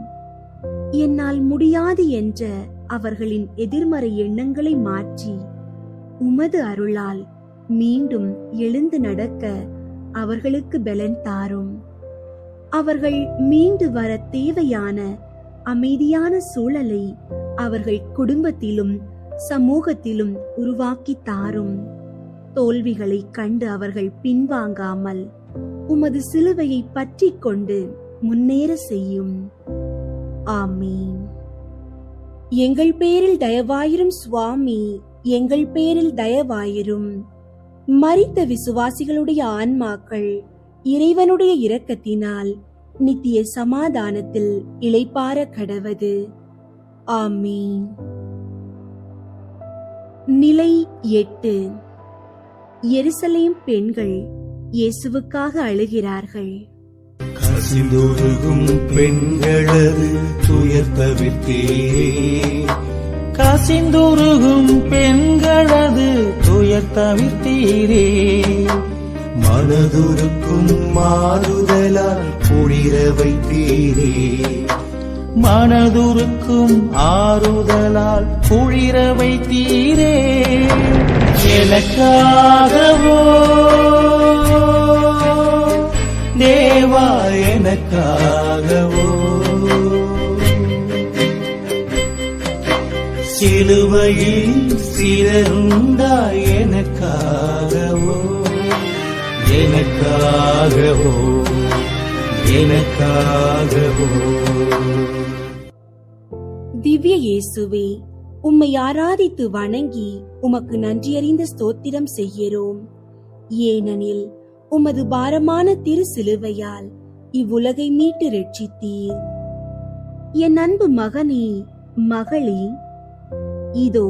என்னால் முடியாது என்ற அவர்களின் எதிர்மறை எண்ணங்களை மாற்றி உமது அருளால் மீண்டும் எழுந்து நடக்க அவர்களுக்கு பலன் தாரும். அவர்கள் மீண்டு வர தேவையான அமைதியான சூழலை அவர்கள் குடும்பத்திலும் சமூகத்திலும் உருவாக்கி தாரும். தோல்விகளை கண்டு அவர்கள் பின்வாங்காமல் உமது சிலுவையை பற்றி கொண்டு முன்னேற செய்யும். ஆமீன். எங்கள் பேரில் தயவாயிரும் சுவாமி, எங்கள் பேரில் தயவாயிரும். மரித்த விசுவாசிகளுடைய ஆன்மாக்கள் இறைவனுடைய இரக்கத்தினால் நித்திய சமாதானத்தில் இளைப்பாற கடவது. ஆமீன். நிலை 8. எருசலேம் பெண்கள் இயேசுவுக்காக அழுகிறார்கள். கசிந்துருகும் பெண்களது துயர் தவிர்த்தீரே, கசிந்துருகும் பெண்களது துயர் தவிர்த்தீரே. மனதுருக்கும் மாறுதலால் குளிர வைத்தீரே, மனதுருக்கும் ஆறுதலால் குளிர வைத்தீரே. எனக்காகவோ தேவா, எனக்காகவோ சிலுவையில் சிறந்தாய், எனக்காகவோ எனக்காகவோ எனக்காகவோ. திவ்ய இயேசுவே, உம்மை ஆராதித்து வணங்கி உமக்கு நன்றியறிந்த ஸ்தோத்திரம் செய்கிறோம். ஏனெனில் உமது பாரமான திரு சிலுவையால் இவ்வுலகை மீட்டு ரட்சித்தீர். என் அன்பு மகனே, மகளே, இதோ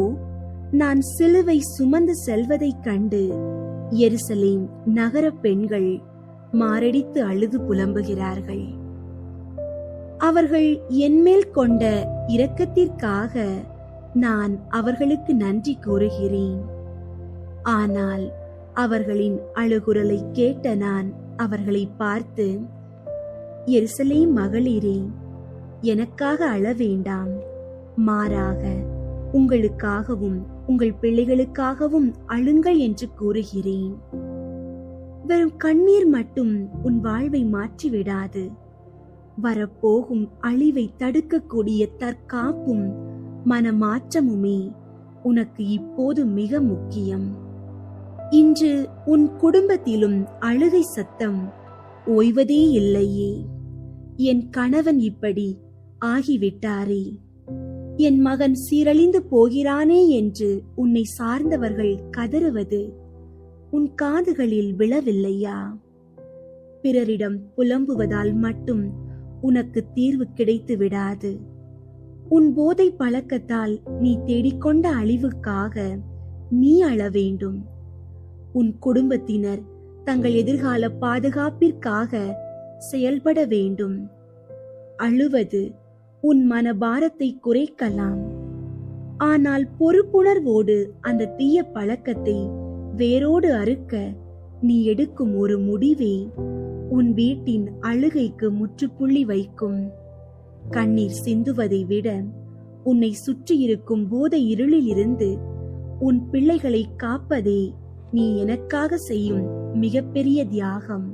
நான் சிலுவை சுமந்து செல்வதைக் கண்டு எருசலேம் நகர பெண்கள் மாரடித்து அழுது புலம்புகிறார்கள். அவர்கள் என்மேல் கொண்ட இரக்கத்திற்காக நான் அவர்களுக்கு நன்றி கூறுகிறேன். ஆனால் அவர்களின் அழுகுரலை கேட்ட நான் அவர்களை பார்த்து, எருசலேம் மகளிரே, எனக்காக அழ வேண்டாம், மாறாக உங்களுக்காகவும் உங்கள் பிள்ளைகளுக்காகவும் அழுங்கள் என்று கூறுகிறேன். வெறும் கண்ணீர் மட்டும் உன் வாழ்வை மாற்றிவிடாது. வரப்போகும் அழிவை தடுக்கக்கூடிய தற்காப்பும் மனமாற்றமுமே உனக்கு இப்போது மிக முக்கியம். இன்று உன் குடும்பத்திலும் அழுகை சத்தம் ஓய்வதே இல்லையே. என் கணவன் இப்படி ஆகிவிட்டாரே, என் மகன் சீரழிந்து போகிறானே என்று உன்னை சார்ந்தவர்கள் கதறுவது உன் காதுகளில் விழவில்லையா? பிறரிடம் புலம்புவதால் மட்டும் உனக்கு தீர்வு கிடைத்து விடாது. உன் போதை பழக்கத்தால் நீ தேடிக்கொண்ட அழிவுக்காக நீ அழ வேண்டும். உன் குடும்பத்தினர் தங்கள் எதிர்கால பாதுகாப்பிற்காக செயல்பட வேண்டும். அழுவது உன் மனபாரத்தை குறைக்கலாம். ஆனால் பொறுப்புணர்வோடு அந்த தீய பழக்கத்தை வேரோடு அறுக்க நீ எடுக்கும் ஒரு முடிவே உன் வீட்டின் அழுகைக்கு முற்றுப்புள்ளி வைக்கும். கண்ணீர் சிந்துவதை விட உன்னை சுற்றியிருக்கும் போதை இருளில் இருந்து உன் பிள்ளைகளை காப்பதே நீ எனக்காக செய்யும் மிகப்பெரிய தியாகம்.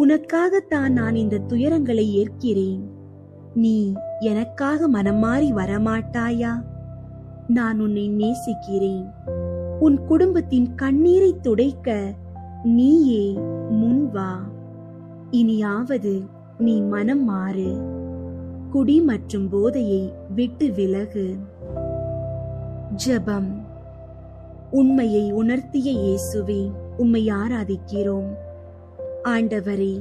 உனக்காகத்தான் நான் இந்த துயரங்களை ஏற்கிறேன். நீ எனக்காக மனமாறி வரமாட்டாயா? நான் உன்னை நேசிக்கிறேன். உன் குடும்பத்தின் கண்ணீரை துடைக்க நீயே முன் வா. இனியாவது நீ மனம் மாறு. குடி மற்றும் போதையை விட்டு விலகு. ஜெபம். உண்மையை உணர்த்திய இயேசுவே, உம்மை ஆராதிக்கிறோம். ஆண்டவரே,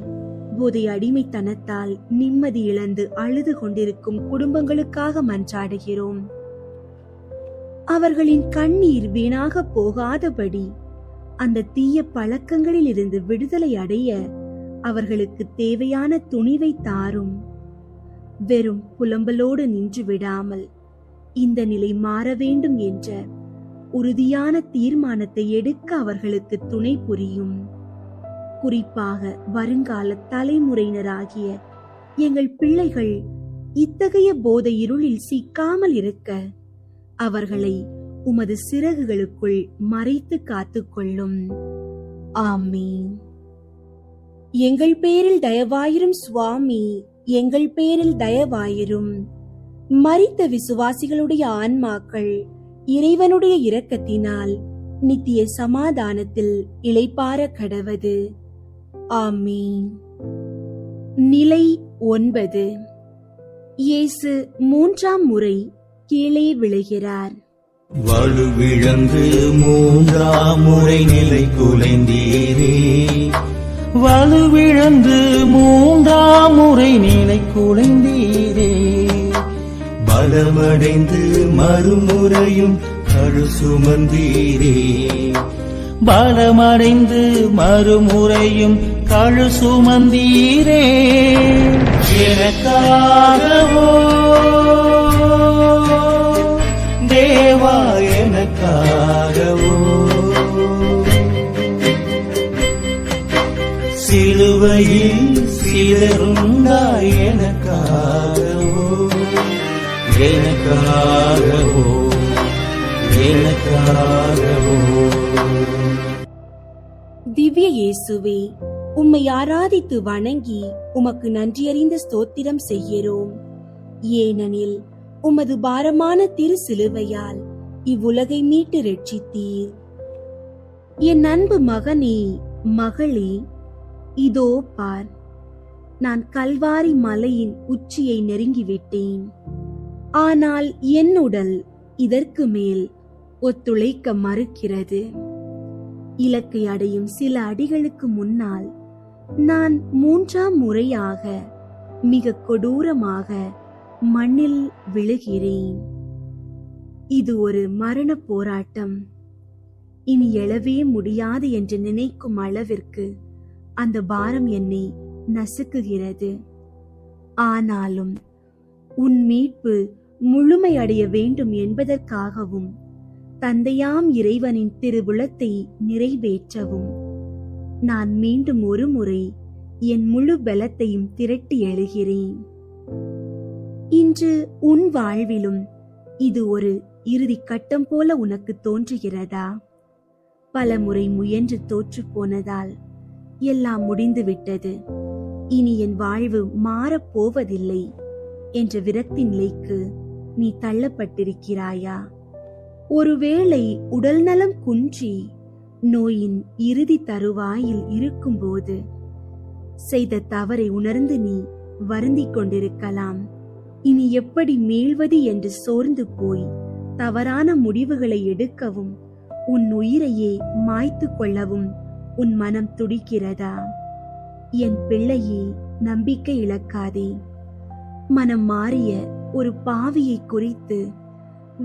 போதை அடிமைத்தனத்தால் நிம்மதி இழந்து அழுது கொண்டிருக்கும் குடும்பங்களுக்காக மன்றாடுகிறோம். அவர்களின் கண்ணீர் வீணாக போகாதபடி அந்த தீய பழக்கங்களில் இருந்து விடுதலை அடைய அவர்களுக்கு தேவையான துணிவை தாரும். வெறும் புலம்பலோடு நின்று விடாமல் இந்த நிலை மாற வேண்டும் என்ற உறுதியான தீர்மானத்தை எடுக்க அவர்களுக்கு துணை புரியும். குறிப்பாக வருங்கால தலைமுறையினராகிய எங்கள் பிள்ளைகள் இத்தகைய போதை இருளில் சிக்காமல் இருக்க அவர்களை உமது சிறகுகளுக்குள் மறைத்து காத்துக்கொள்ளும். ஆமீன். எங்கள் பேரில் தயவாயிரும் சுவாமி, எங்கள் பேரில் தயவாயிரும். மரித்த விசுவாசிகளுடைய ஆன்மாக்கள் இறைவனுடைய இரக்கத்தினால் நித்திய சமாதானத்தில் இளைப்பாற கடவது. ஆமீன். நிலை 9. இயேசு 3ஆம் முறை கீழே விழுகிறார். வலுவிழந்து 3ஆம் முறை நிலை குலைந்தீரே. வலுவிழந்து 3ஆம் முறை நிலை குலைந்தீரே. பலமடைந்து மறுமுறையும் கழு சுமந்தீரே. பலமடைந்து மறுமுறையும் கழு சுமந்தீரே. எனக்காகவோ தேவா, எனக்காகவோ சிலுவையில் சிலருந்தாய். எனக்காகவோ எனக்காகவோ எனக்காகவோ. திவ்ய இயேசுவே, உம்மை ஆராதித்து வணங்கி உமக்கு நன்றியறிந்த ஸ்தோத்திரம் செய்கிறோம். ஏனெனில் உமது பாரமான திரு சிலுவையால் இவ்வுலகை மீட்டு ரட்சித்தீர். என் அன்பு மகனே, மகளே, இதோ பார், நான் கல்வாரி மலையின் உச்சியை நெருங்கிவிட்டேன். ஆனால் என் உடல் இதற்கு மேல் ஒத்துழைக்க மறுக்கிறது. இலக்கை அடையும் சில அடிகளுக்கு முன்னால் நான் 3ஆம் முறையாக மிக கொடூரமாக மண்ணில் விழுகிறேன். இது ஒரு மரண போராட்டம். இனி எழவே முடியாது என்று நினைக்கும் அளவிற்கு அந்த பாரம் என்னை நசுக்குகிறது. ஆனாலும் உன் மீட்பு முழுமையடைய வேண்டும் என்பதற்காகவும் தந்தையாம் இறைவனின் திருவுளத்தை நிறைவேற்றவும் நான் மீண்டும் ஒரு முறை என் முழு பலத்தையும் திரட்டி எழுகிறேன். இன்று உன் வாழ்விலும் இது ஒரு இறுதி கட்டம் போல உனக்கு தோன்றுகிறதா? பலமுறை முயன்று தோற்று போனதால் எல்லாம் முடிந்துவிட்டது, இனி என் வாழ்வு மாறப்போவதில்லை என்ற விரக்தி நிலைக்கு நீ தள்ளப்பட்டிருக்கிறாயா? ஒருவேளை உடல் நலம் குன்றி நோயின் இறுதி தருவாயில் இருக்கும்போது செய்த தவறை உணர்ந்து நீ வருந்திக் கொண்டிருக்கலாம். இனி எப்படி மீள்வது என்று சோர்ந்து போய் தவறான முடிவுகளை எடுக்கவும் உன் உயிரையே மாய்த்து கொள்ளவும் உன் மனம் துடிக்கிறதா? என் பிள்ளையே, நம்பிக்கை இழக்காதே. மனம் மாறிய ஒரு பாவியை குறித்து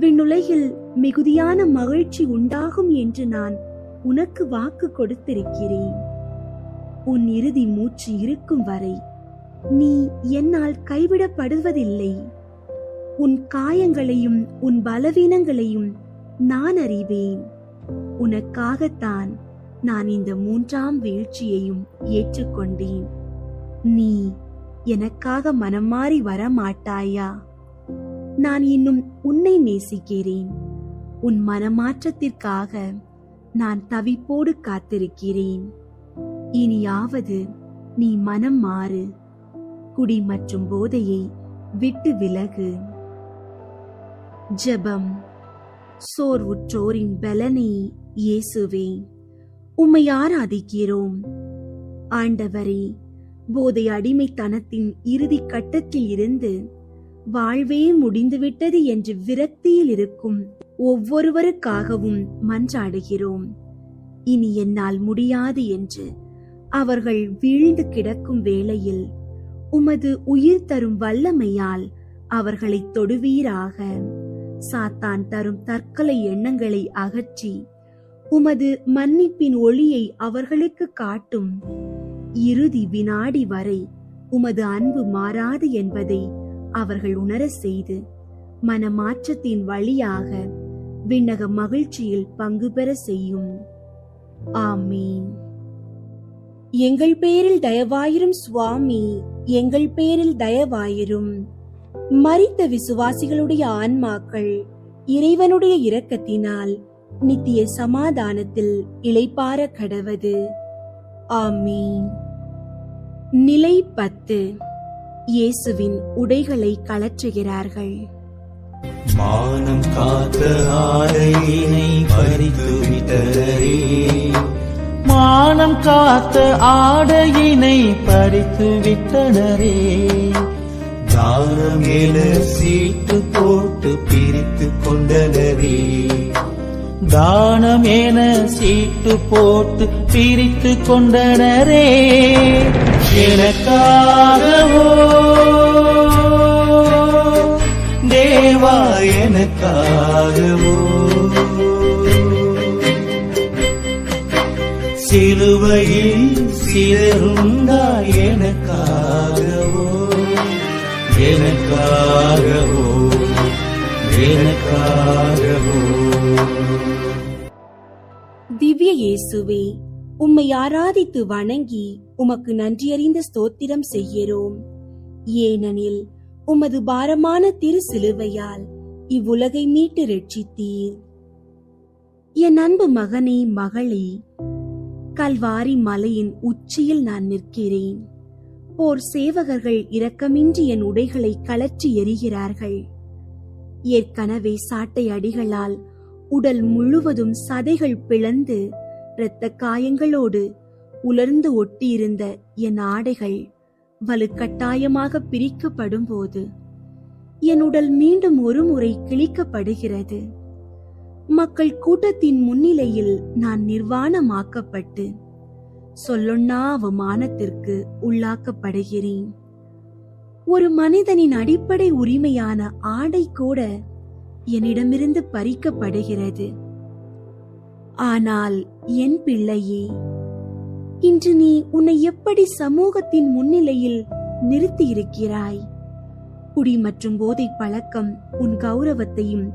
விண்ணுலகில் மிகுதியான மகிழ்ச்சி உண்டாகும் என்று நான் உனக்கு வாக்கு கொடுத்திருக்கிறேன். உன் இறுதி மூச்சு இருக்கும் வரை நீ என்னால் கைவிடப்படுவதில்லை. உன் காயங்களையும் உன் பலவீனங்களையும் நான் அறிவேன். உனக்காகத்தான் நான் இந்த 3ஆம் வீழ்ச்சியையும் ஏற்றுக்கொண்டேன். நீ எனக்காக மனம் மாறி வர மாட்டாயா? நான் இன்னும் உன்னை நேசிக்கிறேன். உன் மனமாற்றத்திற்காக நான் தவிப்போடு காத்திருக்கிறேன். இனியாவது நீ மனம் மாறு. குடி மற்றும் போதையை விட்டு விலகு. ஜெபம். சோர்வுற்றோரின் பலனே இயேசுவே, உம்மை ஆராதிக்கிறோம். ஆண்டவரே, போதை அடிமைத்தனத்தின் இறுதி கட்டத்தில் இருந்து வாழ்வே முடிந்துவிட்டது என்று விரக்தியில் இருக்கும் ஒவ்வொருவருக்காகவும் மன்றாடுகிறோம். இனி என்னால் முடியாது என்று அவர்கள் வீழ்ந்து கிடக்கும் வேளையில் உமது உயிர் தரும் வல்லமையால் அவர்களை தொடுவீராக. சாத்தான் தரும் தற்கொலை எண்ணங்களை அகற்றி உமது மன்னிப்பின் ஒளியை அவர்களுக்கு காட்டும். இறுதி வினாடி வரை உமது அன்பு மாறாது என்பதை அவர்கள் உணர செய்து மனமாற்றத்தின் வழியாக விண்ணக மகிழ்ச்சியில் பங்கு பெற செய்யும். ஆமீன். எங்கள் பேரில் தயவாயிரும் சுவாமி, எங்கள் பேரில் தயவாயிரும். மரித்த விசுவாசிகளுடைய ஆன்மாக்கள் இறைவனுடைய இரக்கத்தினால் நித்திய சமாதானத்தில் இளைப்பாற கடவது. ஆமீன். நிலை 10. இயேசுவின் உடைகளை கழற்றுகிறார்கள். மானம் காத்த ஆடையினை பறித்து விட்டனரே, மானம் காத்த ஆடையினை பறித்து விட்டனரே. தானம் என சீட்டு போட்டு பிரித்து கொண்டனரே, தானம் என சீட்டு போட்டு பிரித்து கொண்டனரே. எனக்காகவோ தேவா, எனக்காகவோ சிலுவையில் சிதறுண்டாய் எனக்காகவோ, எனக்காகவோ, எனக்காகவோ. திவ்ய இயேசுவே, உம்மை ஆராதித்து வணங்கி உமக்கு நன்றியறிந்த ஸ்தோத்திரம் செய்கிறோம். ஏனெனில் உமது பாரமான திரு சிலுவையால் இவ்வுலகை மீட்டு ரட்சித்தீர். என் அன்பு மகனே, மகளே, கல்வாரி மலையின் உச்சியில் நான் நிற்கிறேன். போர் சேவகர்கள் இரக்கமின்றி என் உடைகளை கழற்றி எறிகிறார்கள். ஏற்கனவே சாட்டை அடிகளால் உடல் முழுவதும் சதைகள் பிளந்து இரத்த காயங்களோடு உலர்ந்து ஒட்டியிருந்த என் ஆடைகள் வலுக்கட்டாயமாக பிரிக்கப்படும் போது என் உடல் மீண்டும் ஒரு முறை கிழிக்கப்படுகிறது. மக்கள் கூட்டத்தின் முன்னிலையில் நான் நிர்வாணமாக்கப்பட்டு சொல்லொண்ணா அவமானத்திற்கு உள்ளாக்கப்படுகிறேன். ஒரு மனிதனின் அடிப்படை உரிமையான ஆடை கூட என்னிடமிருந்து பறிக்கப்படுகிறது. ஆனால் என் பிள்ளையே, இன்று நீ உன்னை எப்படி சமூகத்தின் முன்னிலையில் நிறுத்தியிருக்கிறாய்? குடி மற்றும் போதை பழக்கம் உன் கௌரவத்தையும்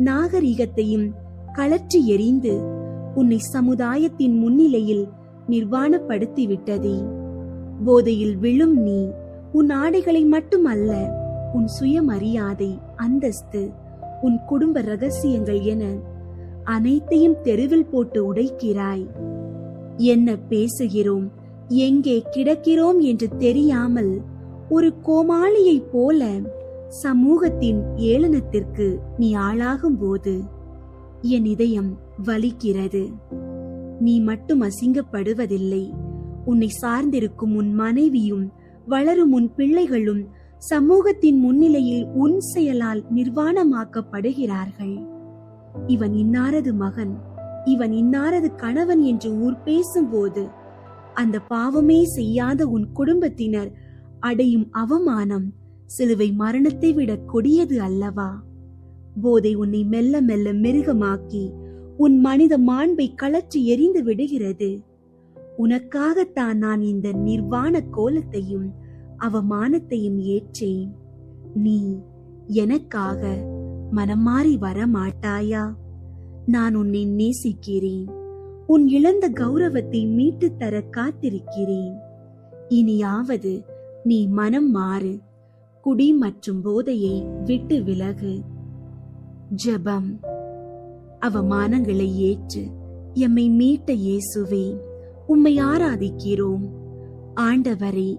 நாகரிகத்தையும் கழற்றி எறிந்து உன்னை சமுதாயத்தின் முன்னிலையில் நிர்வாணப்படுத்திவிட்டதே. போதையில் விழும் நீ உன் ஆடைகளை மட்டுமல்ல, உன் சுயமரியாதை, அந்தஸ்து, உன் குடும்ப ரகசியங்கள் என அனைத்தையும் தெருவில் போட்டு உடைக்கிறாய். என்ன பேசுகிறோம், எங்கே கிடக்கிறோம் என்று தெரியாமல் ஒரு கோமாளியைப் போல சமூகத்தின் ஏளனத்திற்கு நீ ஆளாகும் போது என் இதயம் வலிக்கிறது. நீ மட்டும் அசிங்கப்படுவதில்லை, உன்னை சார்ந்திருக்கும் உன் மனைவியும் வளரும் உன் பிள்ளைகளும் சமூகத்தின் முன்னிலையில் உன் செயலால் நிர்வாணமாக்கப்படுகிறார்கள். இவன் இன்னாரது மகன், இவன் இன்னாரது கணவன் என்று ஊர் பேசும்போது அந்த பாவமே செய்யாத உன் குடும்பத்தினர் அடையும் அவமானம் சிலுவை மரணத்தை விட கொடியது அல்லவா? போதை உன்னை மெல்ல மெல்ல மிருகமாக்கி உன் மனித மாண்பை கழற்றி எறிந்து விடுகிறது. உனக்காகத்தான் நான் இந்த நிர்வாண கோலத்தையும் அவமானத்தையும் ஏற்றேன். நீ எனக்காக மனம் மாறி வர மாட்டாயா? நான் உன்னை நேசிக்கிறேன். உன் இழந்த கௌரவத்தை மீட்டு தர காத்திருக்கிறேன். இனியாவது நீ மனம் மாறு, குடி மற்றும் போதையை விட்டு விலகு. ஜெபம். அவமானங்களை ஏற்று எம்மை மீட்ட இயேசுவே, உம்மை ஆராதிக்கிறோம். ஆண்டவரே,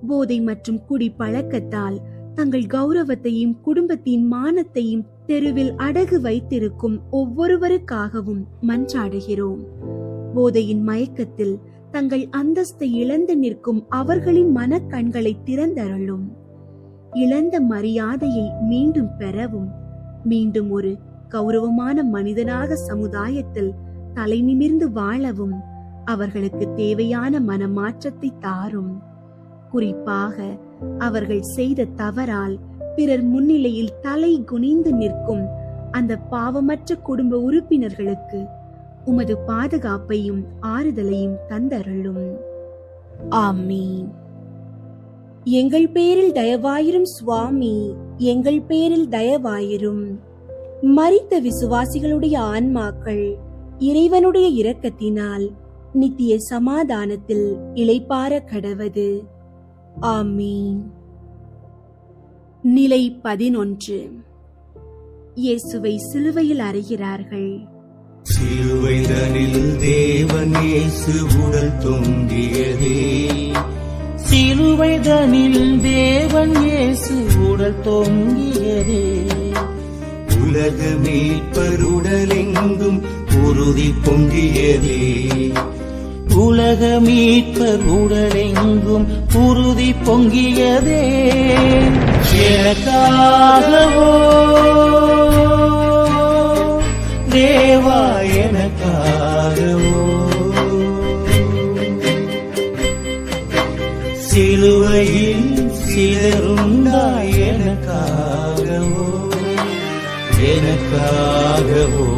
போதை மற்றும் குடி பழக்கத்தால் தங்கள் கௌரவத்தையும் குடும்பத்தின் மானத்தையும் தெருவில் அடகு வைத்திருக்கும் ஒவ்வொருவருக்காகவும் மன்றாடுகிறோம். போதையின் மயக்கத்தில் தங்கள் அந்தஸ்தை இழந்து நிற்கும் அவர்களின் மனக்கண்களை திறந்தருளும். இழந்த மரியாதையை மீண்டும் பெறவும், மீண்டும் ஒரு கௌரவமான மனிதனாக சமுதாயத்தில் தலை நிமிர்ந்து வாழவும் அவர்களுக்கு தேவையான மனமாற்றத்தை தாரும். குறிப்பாக அவர்கள் செய்த தவறால் பிறர் முன்னிலையில் தலை குனிந்து நிற்கும் அந்த பாவமற்ற குடும்ப உறுப்பினர்களுக்கு உமது பாதுகாப்பையும் ஆறுதலையும் தந்தருளும். ஆமீன். எங்கள் பேரில் தயவாயிரும் சுவாமி, எங்கள் பேரில் தயவாயிரும். மரித்த விசுவாசிகளுடைய ஆன்மாக்கள் இறைவனுடைய இரக்கத்தினால் நித்திய சமாதானத்தில் இளைப்பாற கடவது. ஆமீன். நிலை 11. இயேசுவை சிலுவையில் அறைகிறார்கள். சிலுவைதனில் தேவன் இயேசு உடல் தொங்கியதே. சிலுவைதனில் தேவன் இயேசு உடல் தொங்கியதே. உலக மீட்பர் உடலெங்கும் உறுதி பொங்கியதே. உலக மீட்பர் உடலெங்கும் உறுதி பொங்கியதே. எனக்காகவோ தேவா, எனக்காகவோ சிலுவையில் சிதறுண்டாய். எனக்காகவோ, எனக்காகவோ,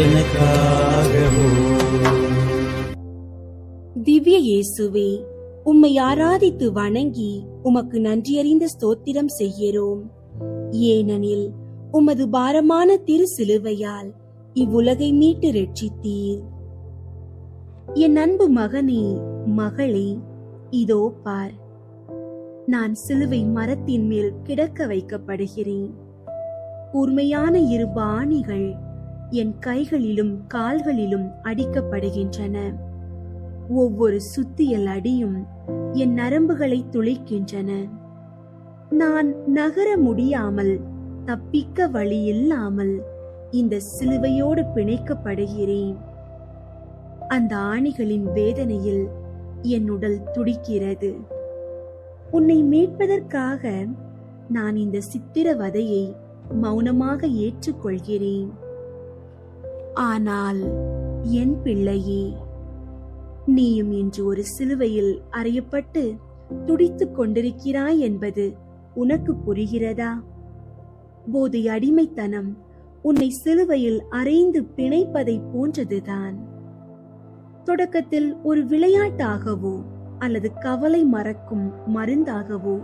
எனக்காகவோ. திவ்ய இயேசுவே, உம்மை ஆராதித்து வணங்கி உமக்கு நன்றியறிந்த ஸ்தோத்திரம் செய்கிறோம். ஏனெனில் உமது பாரமான திரு சிலுவையால் இவ்வுலகை மீட்டு ரட்சித்தீர். என் அன்பு மகனே, மகளே, இதோ பார், நான் சிலுவை மரத்தின் மேல் கிடக்க வைக்கப்படுகிறேன். கூர்மையான இரு பாணிகள் என் கைகளிலும் கால்களிலும் அடிக்கப்படுகின்றன. ஒவ்வொரு சுத்தியல் அடியும் என் நரம்புகளை துளைக்கின்றன. நான் நகர முடியாமல், தப்பிக்க வழி இல்லாமல் இந்த சிலுவையோடு பிணைக்கப்படுகிறேன். அந்த ஆணிகளின் வேதனையில் என் உடல் துடிக்கிறது. உன்னை மீட்பதற்காக நான் இந்த சித்திரவதையை மௌனமாக ஏற்றுக்கொள்கிறேன். ஆனால் என் பிள்ளையே, நீயும் இன்று ஒரு சிலுவையில் அறையப்பட்டு துடித்துக் கொண்டிருக்கிறாய் என்பது உனக்கு புரிகிறதா? போதை அடிமைத்தனம் உன்னை சிலுவையில் அறைந்து பிணைப்பதை போன்றதுதான். தொடக்கத்தில் ஒரு விளையாட்டாகவோ அல்லது கவலை மறக்கும் மருந்தாகவோ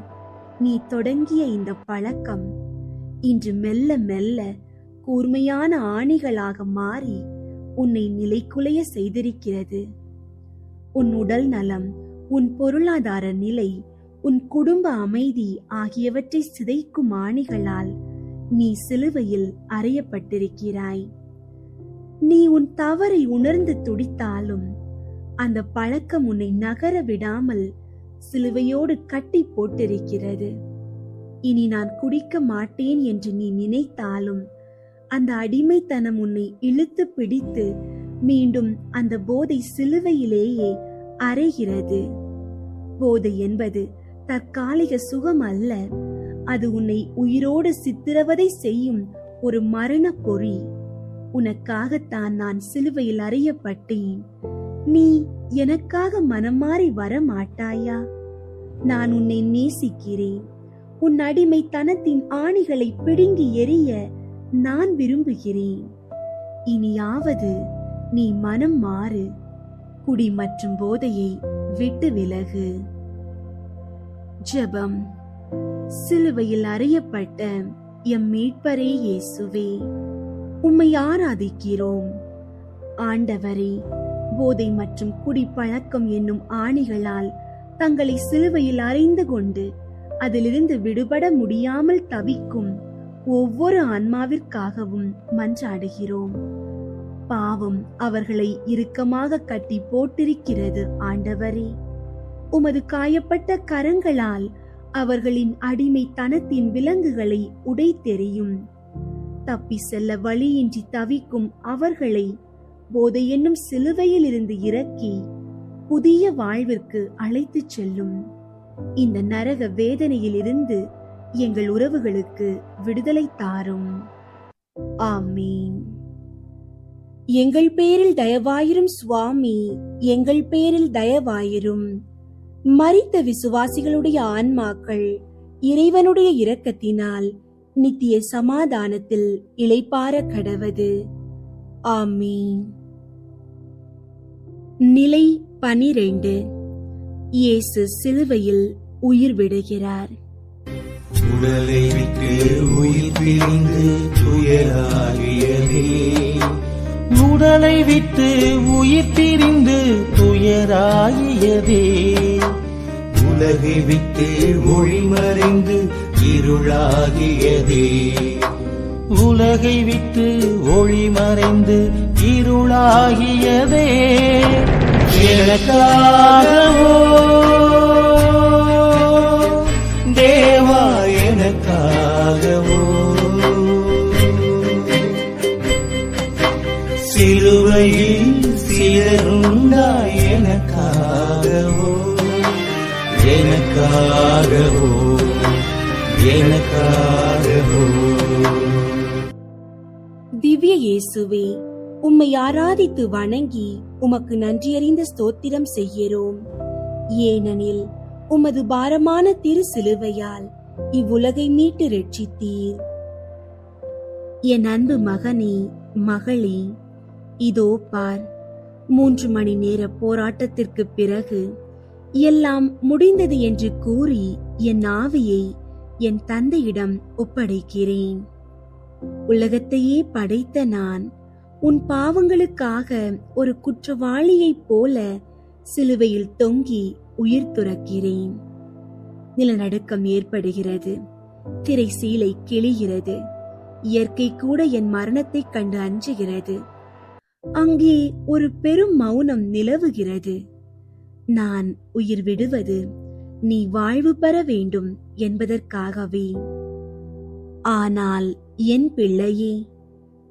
நீ தொடங்கிய இந்த பழக்கம் இன்று மெல்ல மெல்ல கூர்மையான ஆணிகளாக மாறி உன்னை நிலைகுலைய செய்திருக்கிறது. உன் உடல் நலம், உன் பொருளாதார நிலை, உன் குடும்ப அமைதி ஆகியவற்றை சிதைக்கும் ஆணிகளால் நீ சிலுவையில் அறையப்பட்டிருக்கிறாய். நீ உன் தவறை உணர்ந்து துடித்தாலும் அந்த பழக்கம் உன்னை நகர விடாமல் சிலுவையோடு கட்டி போட்டிருக்கிறது. இனி நான் குடிக்க மாட்டேன் என்று நீ நினைத்தாலும் அந்த அடிமைத்தனம் உன்னை இழுத்து பிடித்து மீண்டும் அந்த போதை சிலுவையிலேயே அறைகிறது. போதை என்பது தற்காலிக சுகம் அல்ல, அது உன்னை உயிரோடு சித்திரவதை செய்யும் ஒரு மரண பொறி. உனக்காகத்தான் நான் சிலுவையில் அறையப்பட்டேன். நீ எனக்காக மனம் மாறி வர மாட்டாயா? நான் உன்னை நேசிக்கிறேன். உன் அடிமைத்தனத்தின் ஆணிகளை பிடுங்கி எறிய நான் விரும்புகிறேன். இனியாவது நீ மனம் மாறு. குடி மற்றும் போதையை விட்டு விலகு. ஜெபம். சிலுவையில் அறையப்பட்ட எம் மீட்பரே இயேசுவே, உம்மை ஆராதிக்கிறோம். ஆண்டவரே, போதை மற்றும் குடிப்பழக்கம் என்னும் ஆணிகளால் தங்களை சிலுவையில் அறைந்து கொண்டு அதிலிருந்து விடுபட முடியாமல் தவிக்கும் ஒவ்வொரு ஆன்மாவிற்காகவும் மன்றாடுகிறோம். பாவம் அவர்களை இறுக்கமாக கட்டி போட்டிருக்கிறது. ஆண்டவரே, உமது காயப்பட்ட கரங்களால் அவர்களின் அடிமைத்தனத்தின் விலங்குகளை உடைத்தெறியும். தப்பி செல்ல வழியின்றி தவிக்கும் அவர்களை போதை என்னும் சிலுவையில் இருந்து இறக்கி புதிய வாழ்விற்கு அழைத்துச் செல்லும். இந்த நரக வேதனையில் இருந்து எங்கள் உறவுகளுக்கு விடுதலை தாரும். ஆமீன். எங்கள் பேரில் தயவாயிரும் சுவாமி, எங்கள் பேரில் தயவாயிரும். மரித்த விசுவாசிகளுடைய ஆன்மாக்கள் இறைவனுடைய இரக்கத்தினால் நித்திய சமாதானத்தில் இளைப்பாற கடவது. ஆமீன். நிலை 12. இயேசு சிலுவையில் உயிர் விடுகிறார். உடலை விட்டு உயிர் பிரிந்து துயராகியதே, உடலை விட்டு உயிர் பிரிந்து துயராகியதே, உலகை விட்டு ஒளி மறைந்து இருளாகியதே, உலகை விட்டு ஒளி மறைந்து இருளாகியதே. எனக்காகவோ தேவா, எனக்காகவோ சிலுவையில் சிதறுண்டாய், எனக்காகவோ எனக்காகவோ எனக்காகவோ. திவ்ய இயேசுவே, உம்மை ஆராதித்து வணங்கி உமக்கு நன்றியறிந்த ஸ்தோத்திரம் செய்கிறோம். ஏனெனில் உமது பாரமான திரு சிலுவையால் இவ்வுலகை மீட்டு ரட்சித்தீர். என் அன்பு மகனே, மகளே, இதோ பார், 3 மணி நேர போராட்டத்திற்கு பிறகு எல்லாம் முடிந்தது என்று கூறி என் ஆவியை என் தந்தையிடம் ஒப்படைக்கிறேன். உலகத்தையே படைத்த நான் உன் பாவங்களுக்காக ஒரு குற்றவாளியைப் போல சிலுவையில் தொங்கி உயிர் துறக்கிறேன். நிலநடுக்கம் ஏற்படுகிறது, திரை சீலை கிழிகிறது, இயற்கை கூட என் மரணத்தைக் கண்டு அஞ்சுகிறது. அங்கே ஒரு பெரும் மௌனம் நிலவுகிறது. நான் உயிர் விடுவது நீ வாழ்வு பெற வேண்டும் என்பதற்காகவே. ஆனால் என் பிள்ளையே,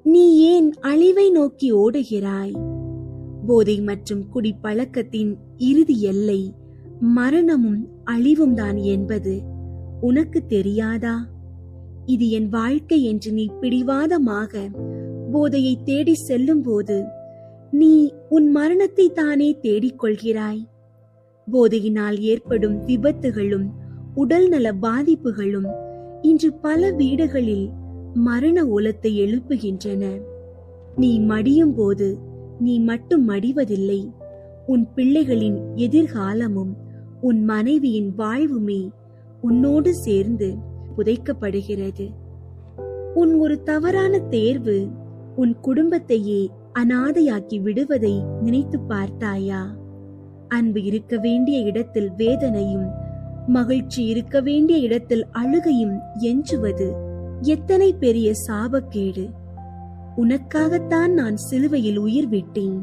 நீ ஏன் அழிவை நோக்கி ஓடுகிறாய்? போதை மற்றும் குடிப்பழக்கத்தின் இறுதி எல்லை மரணமும் அழிவும் தான் என்பது உனக்கு தெரியாதா? இது என் வாழ்க்கை என்று நீ பிடிவாதமாக போதையை தேடி செல்லும் போது நீ உன் மரணத்தை தானே தேடிக்கொள்கிறாய். போதையினால் ஏற்படும் விபத்துகளும் உடல் நல பாதிப்புகளும் இன்று பல வீடுகளில் மரண ஓலத்தை எழுப்புகின்றன. நீ மடியும் போது நீ மட்டும் மடிவதில்லை, உன் பிள்ளைகளின் எதிர்காலமும் உன் மனைவியின் வாழ்வுமே உன்னோடு சேர்ந்து புதைக்கப்படுகிறது. உன் ஒரு தவறான தேர்வு உன் குடும்பத்தையே அனாதையாக்கி விடுவதை நினைத்து பார்த்தாயா? அன்பு இருக்க வேண்டிய இடத்தில் வேதனையும், மகிழ்ச்சி இருக்க வேண்டிய இடத்தில் அழுகையும் எஞ்சுவது எத்தனை பெரிய சாபக்கேடு! உனக்காகத்தான் நான் சிலுவையில் உயிர் விட்டேன்.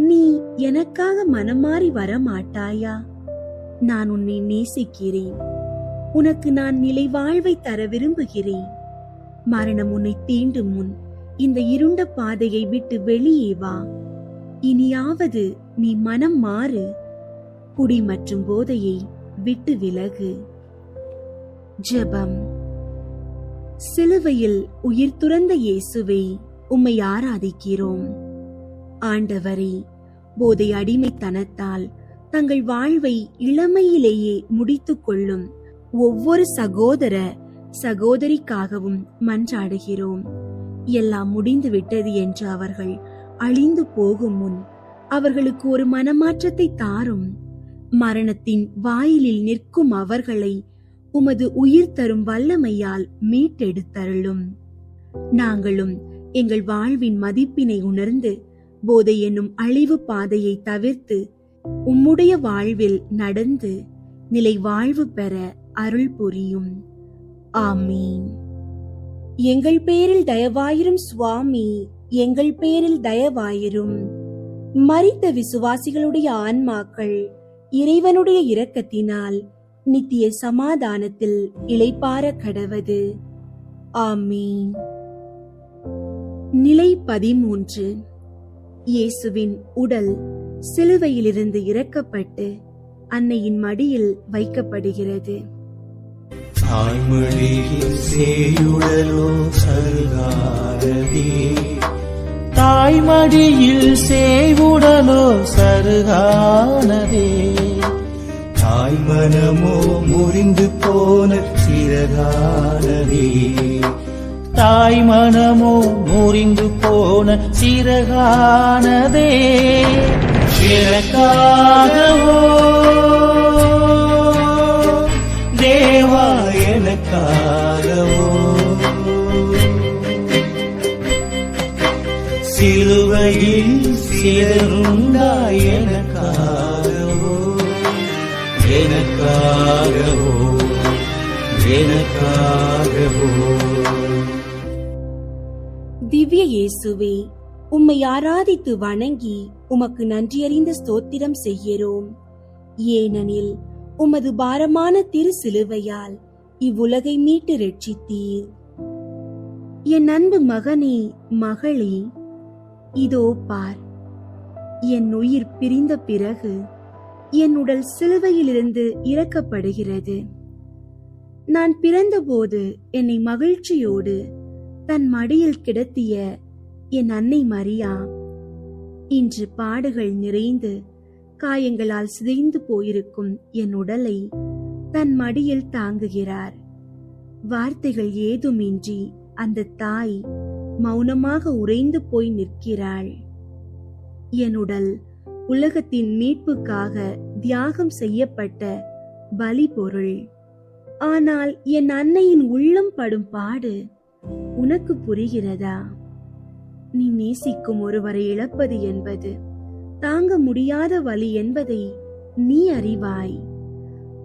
நீ எனக்காக மனமாறி வரமாட்டாயா? நான் உன்னை நேசிக்கிறேன். உனக்கு நான் நிலை வாழ்வை தர விரும்புகிறேன். மரணம் உன்னை தீண்டும் முன் இந்த இருண்ட பாதையை விட்டு வெளியே வா. இனியாவது நீ மனம் மாறு. குடி மற்றும் போதையை விட்டு விலகு. ஜெபம். சிலுவையில் உயிர் துறந்த இயேசுவே, உம்மை ஆராதிக்கிறோம். ஆண்டவரே, போதை அடிமைத்தனத்தால் தங்கள் வாழ்வை இளமையிலேயே முடித்துக் கொள்ளும் ஒவ்வொரு சகோதர சகோதரிக்காகவும் மன்றாடுகிறோம். எல்லாம் முடிந்து விட்டது என்று அவர்கள் அழிந்து போகும் முன் அவர்களுக்கு ஒரு மனமாற்றத்தை தாரும். மரணத்தின் வாயிலில் நிற்கும் அவர்களை உமது உயிர் தரும் வல்லமையால் மீட்டெடுத்தருளும். நாங்களும் எங்கள் வாழ்வின் மதிப்பினை உணர்ந்து போதை என்னும் அழிவு பாதையை தவிர்த்து உம்முடைய வாழ்வில் நடந்து நிலை வாழ்வு பெற அருள் புரியும். ஆமீன். எங்கள் பேரில் தயவாயிரும் சுவாமி, எங்கள் பேரில் தயவாயிரும். மரித்த விசுவாசிகளுடைய ஆன்மாக்கள் இறைவனுடைய இரக்கத்தினால் நித்திய சமாதானத்தில் இளைப்பாற கடவது. ஆமீன். நிலை 13. இயேசுவின் உடல் சிலுவையிலிருந்து இறக்கப்பட்டு அன்னையின் மடியில் வைக்கப்படுகிறது. தாய்மடியில் சேயுடலோ சருகானதே, தாய்மடியில் சேவுடலோ சருகானதே, தாய் மனமோ முறிந்து போன சிறகானதே, தாய் மனமோ முறிந்து போன சிறகானதே, எனக்காகவோ தேவா எனக்காகவோ சிலுவையில் சிலருண்டாய் எனக்காகவோ எனக்காகவோ எனக்காகவோ. திவ்ய இயேசுவே, உம்மை ஆராதித்து வணங்கி உமக்கு நன்றியறிந்த ஸ்தோத்திரம் செய்கிறோம். ஏனெனில் உமது பாரமான திரு சிலுவையால் இவ்வுலகை மீட்டு ரட்சித்தீர். என் அன்பு மகனே, மகளே, இதோ பார், என் உயிர் பிரிந்த பிறகு என் உடல் சிலுவையிலிருந்து இறக்கப்படுகிறது. நான் பிறந்தபோது என்னை மகிழ்ச்சியோடு தன் மடியில் கிடத்திய என் அன்னை மரியா இன்று பாடுகள் நிறைந்து காயங்களால் சிதைந்து போயிருக்கும் என் உடலை தன் மடியில் தாங்குகிறார். வார்த்தைகள் ஏதுமின்றி அந்த தாய் மௌனமாக உறைந்து போய் நிற்கிறாள். என் உடல் உலகத்தின் மீட்புக்காக தியாகம் செய்யப்பட்ட பலி பொருள். ஆனால் என் அன்னையின் உள்ளம் படும் பாடு உனக்கு புரிகிறதா? நீ நேசிக்கும் ஒருவரை இழப்பது என்பது தாங்க முடியாத வலி என்பதை நீ அறிவாய்.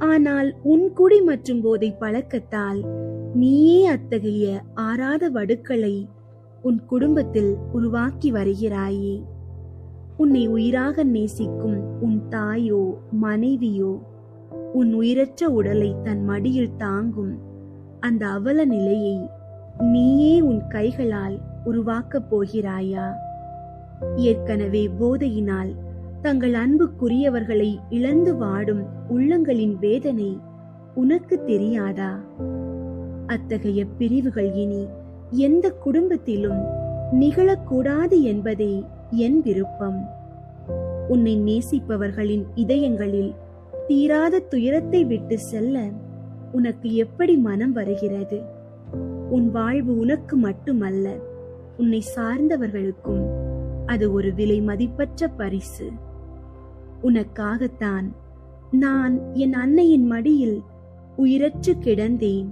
ஆனால் உன் குடி மற்றும் போதை பழக்கத்தால் நீயே அத்தகைய ஆறாத வடுக்களை உன் குடும்பத்தில் உருவாக்கி வருகிறாயே. உன்னை உயிராக நேசிக்கும் உன் தாயோ மனைவியோ உன் உயிரற்ற உடலை தன் மடியில் தாங்கும் அந்த அவல நிலையை நீயே உன் கைகளால் உருவாக்கப் போகிறாயா? ஏற்கனவே போதையினால் தங்கள் அன்புக்குரியவர்களை இழந்து வாடும் உள்ளங்களின் வேதனை உனக்கு தெரியாதா? அத்தகைய பிரிவுகள் இனி எந்த குடும்பத்திலும் நிகழக்கூடாது என்பதே என் விருப்பம். உன்னை நேசிப்பவர்களின் இதயங்களில் தீராத துயரத்தை விட்டு செல்ல உனக்கு எப்படி மனம் வருகிறது? உன் வாழ்வு உனக்கு மட்டுமல்ல, உன்னை சார்ந்தவர்களுக்கும் அது ஒரு விலை மதிப்பற்ற பரிசு. உனக்காகத்தான் நான் என் அன்னையின் மடியில் உயிரற்று கிடந்தேன்.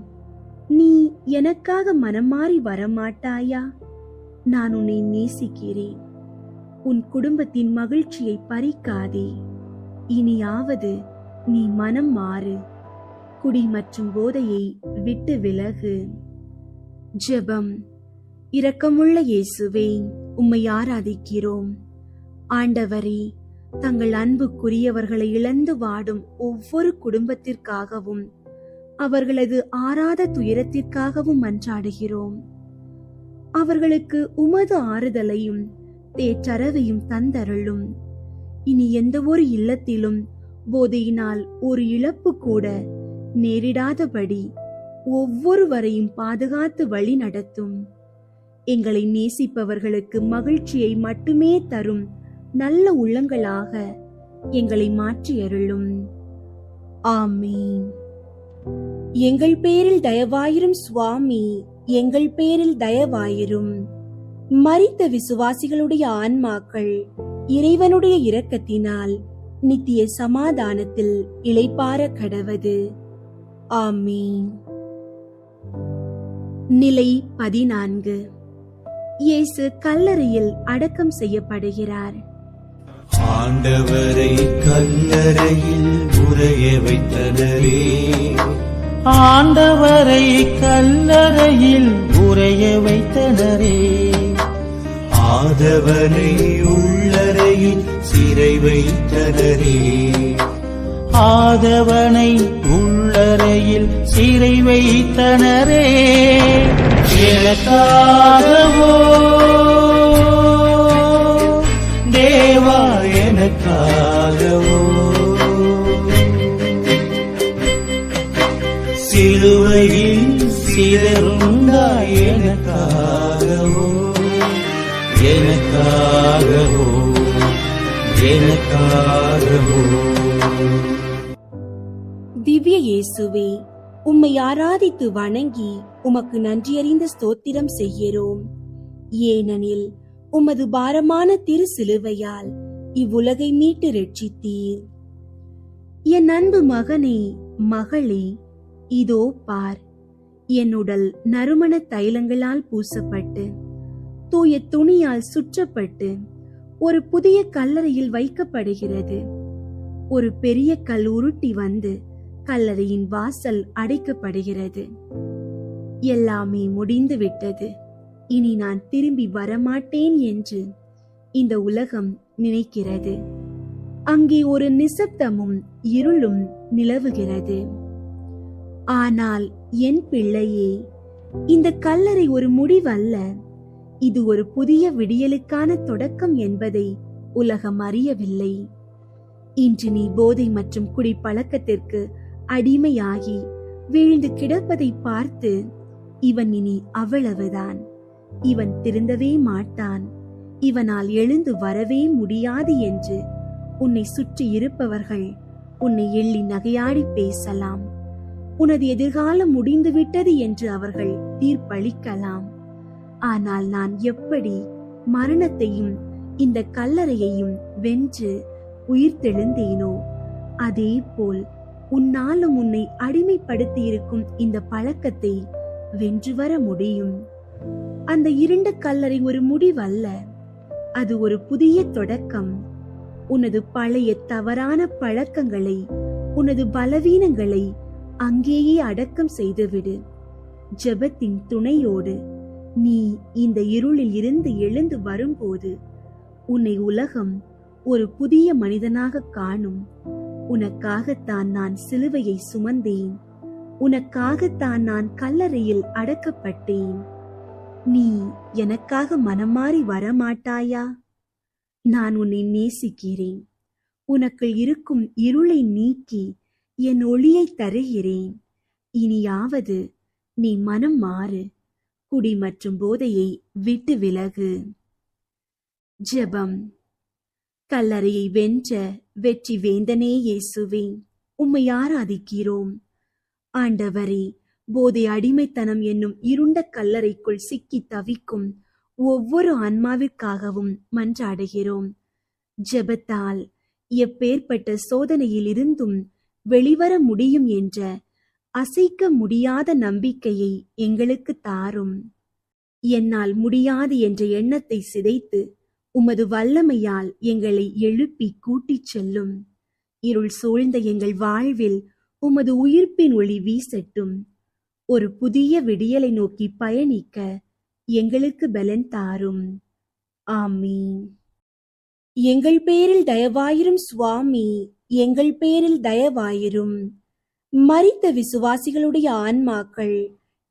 நீ எனக்காக மனம் மாறி வரமாட்டாயா? நான் உன்னை நேசிக்கிறேன். உன் குடும்பத்தின் மகிழ்ச்சியை பறிக்காதே. இனியாவது நீ மனம் மாறு. குடி மற்றும் போதையை விட்டு விலகு. ஜெபம். இரக்கமுள்ள இயேசுவே, உம்மை ஆராதிக்கிறோம். ஆண்டவரே, தங்கள் அன்புக்குரியவர்களை இழந்து வாடும் ஒவ்வொரு குடும்பத்திற்காகவும் அவர்களது ஆறாத துயரத்திற்காகவும் மன்றாடுகிறோம். அவர்களுக்கு உமது ஆறுதலையும் தேற்றரவையும் தந்தருளும். இனி எந்த ஒரு இல்லத்திலும் போதையினால் ஒரு இழப்பு கூட நேரிடாதபடி ஒவ்வொருவரையும் பாதுகாத்து வழி நடத்தும். எங்களை நேசிப்பவர்களுக்கு மகிழ்ச்சியை மட்டுமே தரும் நல்ல உள்ளங்களாக எங்களை மாற்றியருளும். ஆமீன். எங்கள் பேரில் தயவாயிரும் சுவாமி, எங்கள் பேரில் தயவாயிரும். மரித்த விசுவாசிகளுடைய ஆன்மாக்கள் இறைவனுடைய இரக்கத்தினால் நித்திய சமாதானத்தில் இளைப்பாற கடவது. ஆமீன். நிலை 14. இயேசு கல்லறையில் அடக்கம் செய்யப்படுகிறார். ஆண்டவரை கல்லறையில் உறைய வைத்தனரே, ஆண்டவரை கல்லறையில் உறைய வைத்தனரே, ஆதவனை உள்ளறையில் சிறை வைத்தனரே, ஆதவனை உள்ளறையில் சிறை வைத்தனரே. எனக்காகவோ தேவா, எனக்காகவோ சிலுவையில் சிதறுண்டாய் எனக்காகவோ, எனக்காகவோ, எனக்காகவோ. திவ்ய இயேசுவே, உம்மை ஆராதித்து வணங்கி உமக்கு நன்றியறிந்த ஸ்தோத்திரம் செய்கிறோம். ஏனெனில் உமது பாரமான திரு சிலுவையால் இவ்வுலகை மீட்டு ரட்சித்தீர். என் அன்பு மகனே, மகளே, இதோ பார், என் உடல் நறுமண தைலங்களால் பூசப்பட்டு தூய துணியால் சுற்றப்பட்டு ஒரு புதிய கல்லறையில் வைக்கப்படுகிறது. ஒரு பெரிய கல் உருட்டி வந்து கல்லறையின் வாசல் அடைக்கப்படுகிறது. எல்லாமே முடிந்து விட்டது, இனி நான் திரும்பி வரமாட்டேன் என்று இந்த உலகம் நினைக்கிறது. அங்கே ஒரு நிசப்தமும் இருளும் நிலவுகிறது. ஆனால் என் பிள்ளையே, இந்த கல்லறை ஒரு முடிவல்ல, இது ஒரு புதிய விடியலுக்கான தொடக்கம் என்பதை உலகம் அறியவில்லை. இன்று நீ போதை மற்றும் குடிப்பழக்கத்திற்கு அடிமையாகி வீழ்ந்து கிடப்பதை பார்த்து இவன் இனி அவ்வளவுதான், இவன் திருந்தவே மாட்டான், இவனால் எழுந்து வரவே முடியாது என்று உன்னை சுற்றி இருப்பவர்கள் உன்னை எள்ளி நகையாடி பேசலாம். உனது எதிர்காலம் முடிந்துவிட்டது என்று அவர்கள் தீர்ப்பளிக்கலாம். ஆனால் நான் எப்படி மரணத்தையும் இந்த கல்லறையையும் வென்று உயிர்த்தெழுந்தேனோ, அதே போல் உன்னாலும் உன்னை அடிமைப்படுத்தி இருக்கும் இந்த பழக்கத்தை வென்று வர முடியும். அந்த இருண்ட கல்லறை ஒரு முடிவல்ல, அது ஒரு புதிய தொடக்கம். உனது பழைய தவறான பழக்கங்களை, உனது பலவீனங்களை அங்கேயே அடக்கம் செய்துவிடு. ஜெபத்தின் துணையோடு நீ இந்த இருளில் இருந்து எழுந்து வரும்போது உன்னை உலகம் ஒரு புதிய மனிதனாக காணும். உனக்காகத்தான் நான் சிலுவையை சுமந்தேன், உனக்காகத்தான் நான் கல்லறையில் அடக்கப்பட்டேன். நீ எனக்காக மனமாறி வரமாட்டாயா? நான் உன்னை நேசிக்கிறேன். உனக்குள் இருக்கும் இருளை நீக்கி என் ஒளியை தருகிறேன். இனியாவது நீ மனம் மாறு. குடி மற்றும் போதையை விட்டு விலகு. ஜெபம். கல்லறையை வென்ற வெற்றி வேந்தனே இயேசுவே, உம்மை ஆராதிக்கிறோம். ஆண்டவரே, போதை அடிமைத்தனம் என்னும் இருண்ட கல்லறைக்குள் சிக்கி தவிக்கும் ஒவ்வொரு ஆன்மாவிற்காகவும் மன்றாடுகிறோம். ஜெபத்தால் எப்பேற்பட்ட சோதனையில் இருந்தும் வெளிவர முடியும் என்ற அசைக்க முடியாத நம்பிக்கையை எங்களுக்கு தாரும். என்னால் முடியாது என்ற எண்ணத்தை சிதைத்து உமது வல்லமையால் எங்களை எழுப்பி கூட்டிச் செல்லும். இருள் சூழ்ந்த எங்கள் வாழ்வில் உமது உயிர்ப்பின் ஒளி வீசட்டும். ஒரு புதிய விடியலை நோக்கி பயணிக்க எங்களுக்கு பலன் தாரும். ஆமீன். எங்கள் பேரில் தயவாயிரும் சுவாமி, எங்கள் பேரில் தயவாயிரும். மரித்த விசுவாசிகளுடைய ஆன்மாக்கள்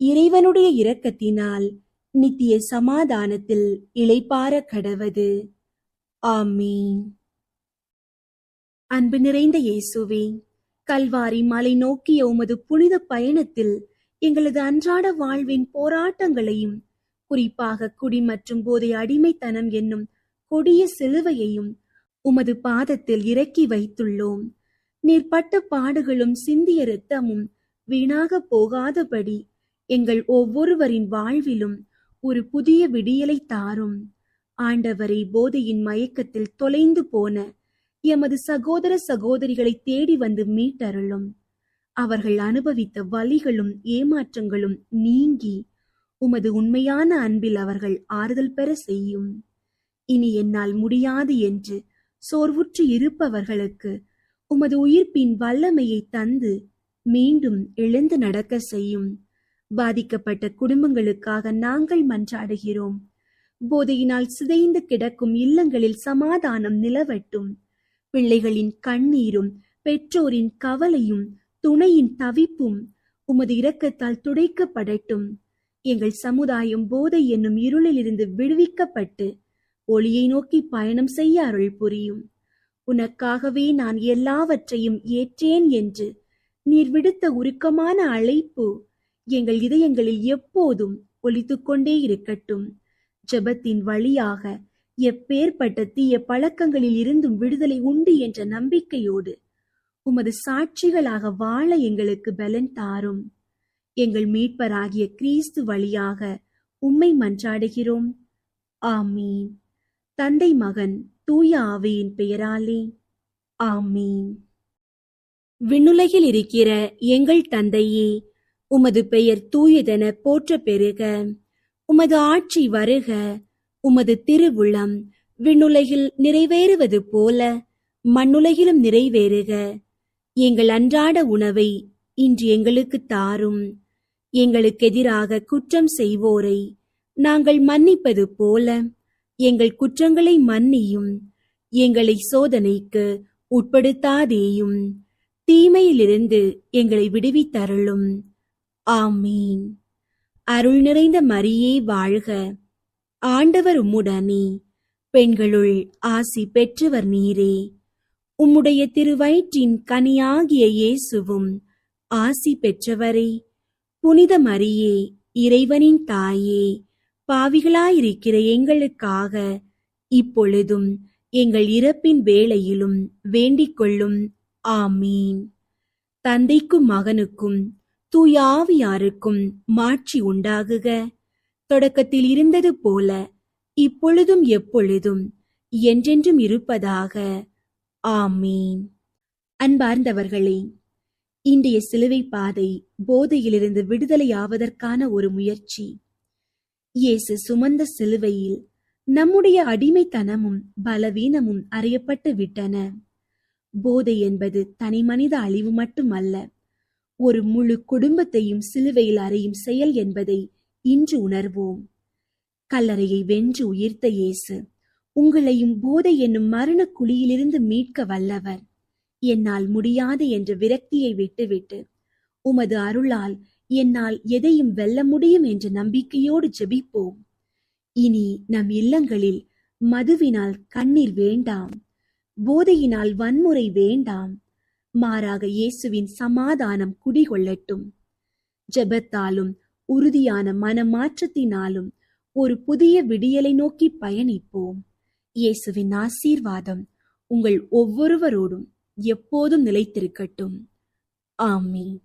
இறைவனுடைய இரக்கத்தினால் நித்திய சமாதானத்தில் இளைப்பாற கடவது. ஆமீன். அன்பு நிறைந்த இயேசுவே, கல்வாரி மலை நோக்கிய உமது புனித பயணத்தில் எங்களது அன்றாட வாழ்வின் போராட்டங்களையும், குறிப்பாக குடி மற்றும் போதை அடிமைத்தனம் என்னும் கொடிய சிலுவையையும் உமது பாதத்தில் இறக்கி வைத்துள்ளோம். நீர் பட்ட பாடுகளும் சிந்திய இரத்தமும் வீணாக போகாதபடி எங்கள் ஒவ்வொருவரின் வாழ்விலும் ஒரு புதிய விடியலை தாரும். ஆண்டவரை, போதையின் மயக்கத்தில் தொலைந்து போன எமது சகோதர சகோதரிகளை தேடி வந்து மீட்டருளும். அவர்கள் அனுபவித்த வலிகளும் ஏமாற்றங்களும் நீங்கி உமது உண்மையான அன்பில் அவர்கள் ஆறுதல் பெற செய்யும். இனி என்னால் முடியாது என்று சோர்வுற்று இருப்பவர்களுக்கு உமது உயிர்ப்பின் வல்லமையை தந்து மீண்டும் எழுந்து நடக்க செய்யும். பாதிக்கப்பட்ட குடும்பங்களுக்காக நாங்கள் மன்றாடுகிறோம். போதையினால் சிதைந்து கிடக்கும் இல்லங்களில் சமாதானம் நிலவட்டும். பிள்ளைகளின் கண்ணீரும் பெற்றோரின் கவலையும் துணையின் தவிப்பும் உமது இரக்கத்தால் துடைக்கப்படட்டும். எங்கள் சமுதாயம் போதை என்னும் இருளிலிருந்து விடுவிக்கப்பட்டு ஒளியை நோக்கி பயணம் செய்ய அருள் புரியும். உனக்காகவே நான் எல்லாவற்றையும் ஏற்றேன் என்று நீர் விடுத்த உருக்கமான அழைப்பு எங்கள் இதயங்களில் எப்போதும் ஒலித்துக்கொண்டே இருக்கட்டும். ஜெபத்தின் வழியாக எப்பேற்பட்ட தீய பழக்கங்களில் இருந்தும் விடுதலை உண்டு என்ற நம்பிக்கையோடு உமது சாட்சிகளாக வாழ எங்களுக்கு பலன் தாரும். எங்கள் மீட்பராகிய கிறிஸ்து வழியாக உம்மை மன்றாடுகிறோம். ஆமீன். தந்தை, மகன், தூய ஆவியின் பெயராலே ஆமீன். விண்ணுலகில் இருக்கிற எங்கள் தந்தையே, உமது பெயர் தூயதென போற்ற பெறுக. உமது ஆட்சி வருக. உமது திருவுளம் விண்ணுலகில் நிறைவேறுவது போல மண்ணுலகிலும் நிறைவேறுக. எங்கள் அன்றாட உணவை இன்று எங்களுக்கு தாரும். எங்களுக்கு எதிராக குற்றம் செய்வோரை நாங்கள் மன்னிப்பது போல எங்கள் குற்றங்களை மன்னியும். எங்களை சோதனைக்கு உட்படுத்தாதேயும், தீமையிலிருந்து எங்களை விடுவித்தருளும். ஆமீன். அருள் நிறைந்த மரியே வாழ்க. ஆண்டவர் உம்முடனே, பெண்களுள் ஆசி பெற்றவர் நீரே. உம்முடைய திருவயிற்றின் கனியாகிய இயேசுவும் ஆசி பெற்றவரே. புனித மரியே, இறைவனின் தாயே, பாவிகளாயிருக்கிற எங்களுக்காக இப்பொழுதும் எங்கள் இறப்பின் வேளையிலும் வேண்டிக் கொள்ளும். ஆமீன். தந்தைக்கும் மகனுக்கும் தூய ஆவியாருக்கும் மாட்சி உண்டாகுக. தொடக்கத்தில் இருந்தது போல இப்பொழுதும் எப்பொழுதும் என்றென்றும் இருப்பதாக. ஆமீன். அன்பார்ந்தவர்களே, இன்றைய சிலுவை பாதை போதையிலிருந்து விடுதலையாவதற்கான ஒரு முயற்சி. இயேசு சுமந்த சிலுவையில் நம்முடைய அடிமைத்தனமும் பலவீனமும் அறியப்பட்டு விட்டன. போதை என்பது தனி மனித அழிவு மட்டுமல்ல, ஒரு முழு குடும்பத்தையும் சிலுவையில் அறையும் செயல் என்பதை இன்று உணர்வோம். கல்லறையை வென்று உயிர்த்த இயேசு உங்களையும் போதை என்னும் மரண குழியிலிருந்து மீட்க வல்லவர். என்னால் முடியாது என்ற விரக்தியை விட்டுவிட்டு உமது அருளால் என்னால் எதையும் வெல்ல முடியும் என்ற நம்பிக்கையோடு ஜெபிப்போம். இனி நம் இல்லங்களில் மதுவினால் கண்ணீர் வேண்டாம், போதையினால் வன்முறை வேண்டாம். மாறாக இயேசுவின் சமாதானம் குடிகொள்ளட்டும். ஜெபத்தாலும் உறுதியான மனமாற்றத்தினாலும் ஒரு புதிய விடியலை நோக்கி பயணிப்போம். இயேசுவின் ஆசீர்வாதம் உங்கள் ஒவ்வொருவரோடும் எப்போதும் நிலைத்திருக்கட்டும். ஆமென்.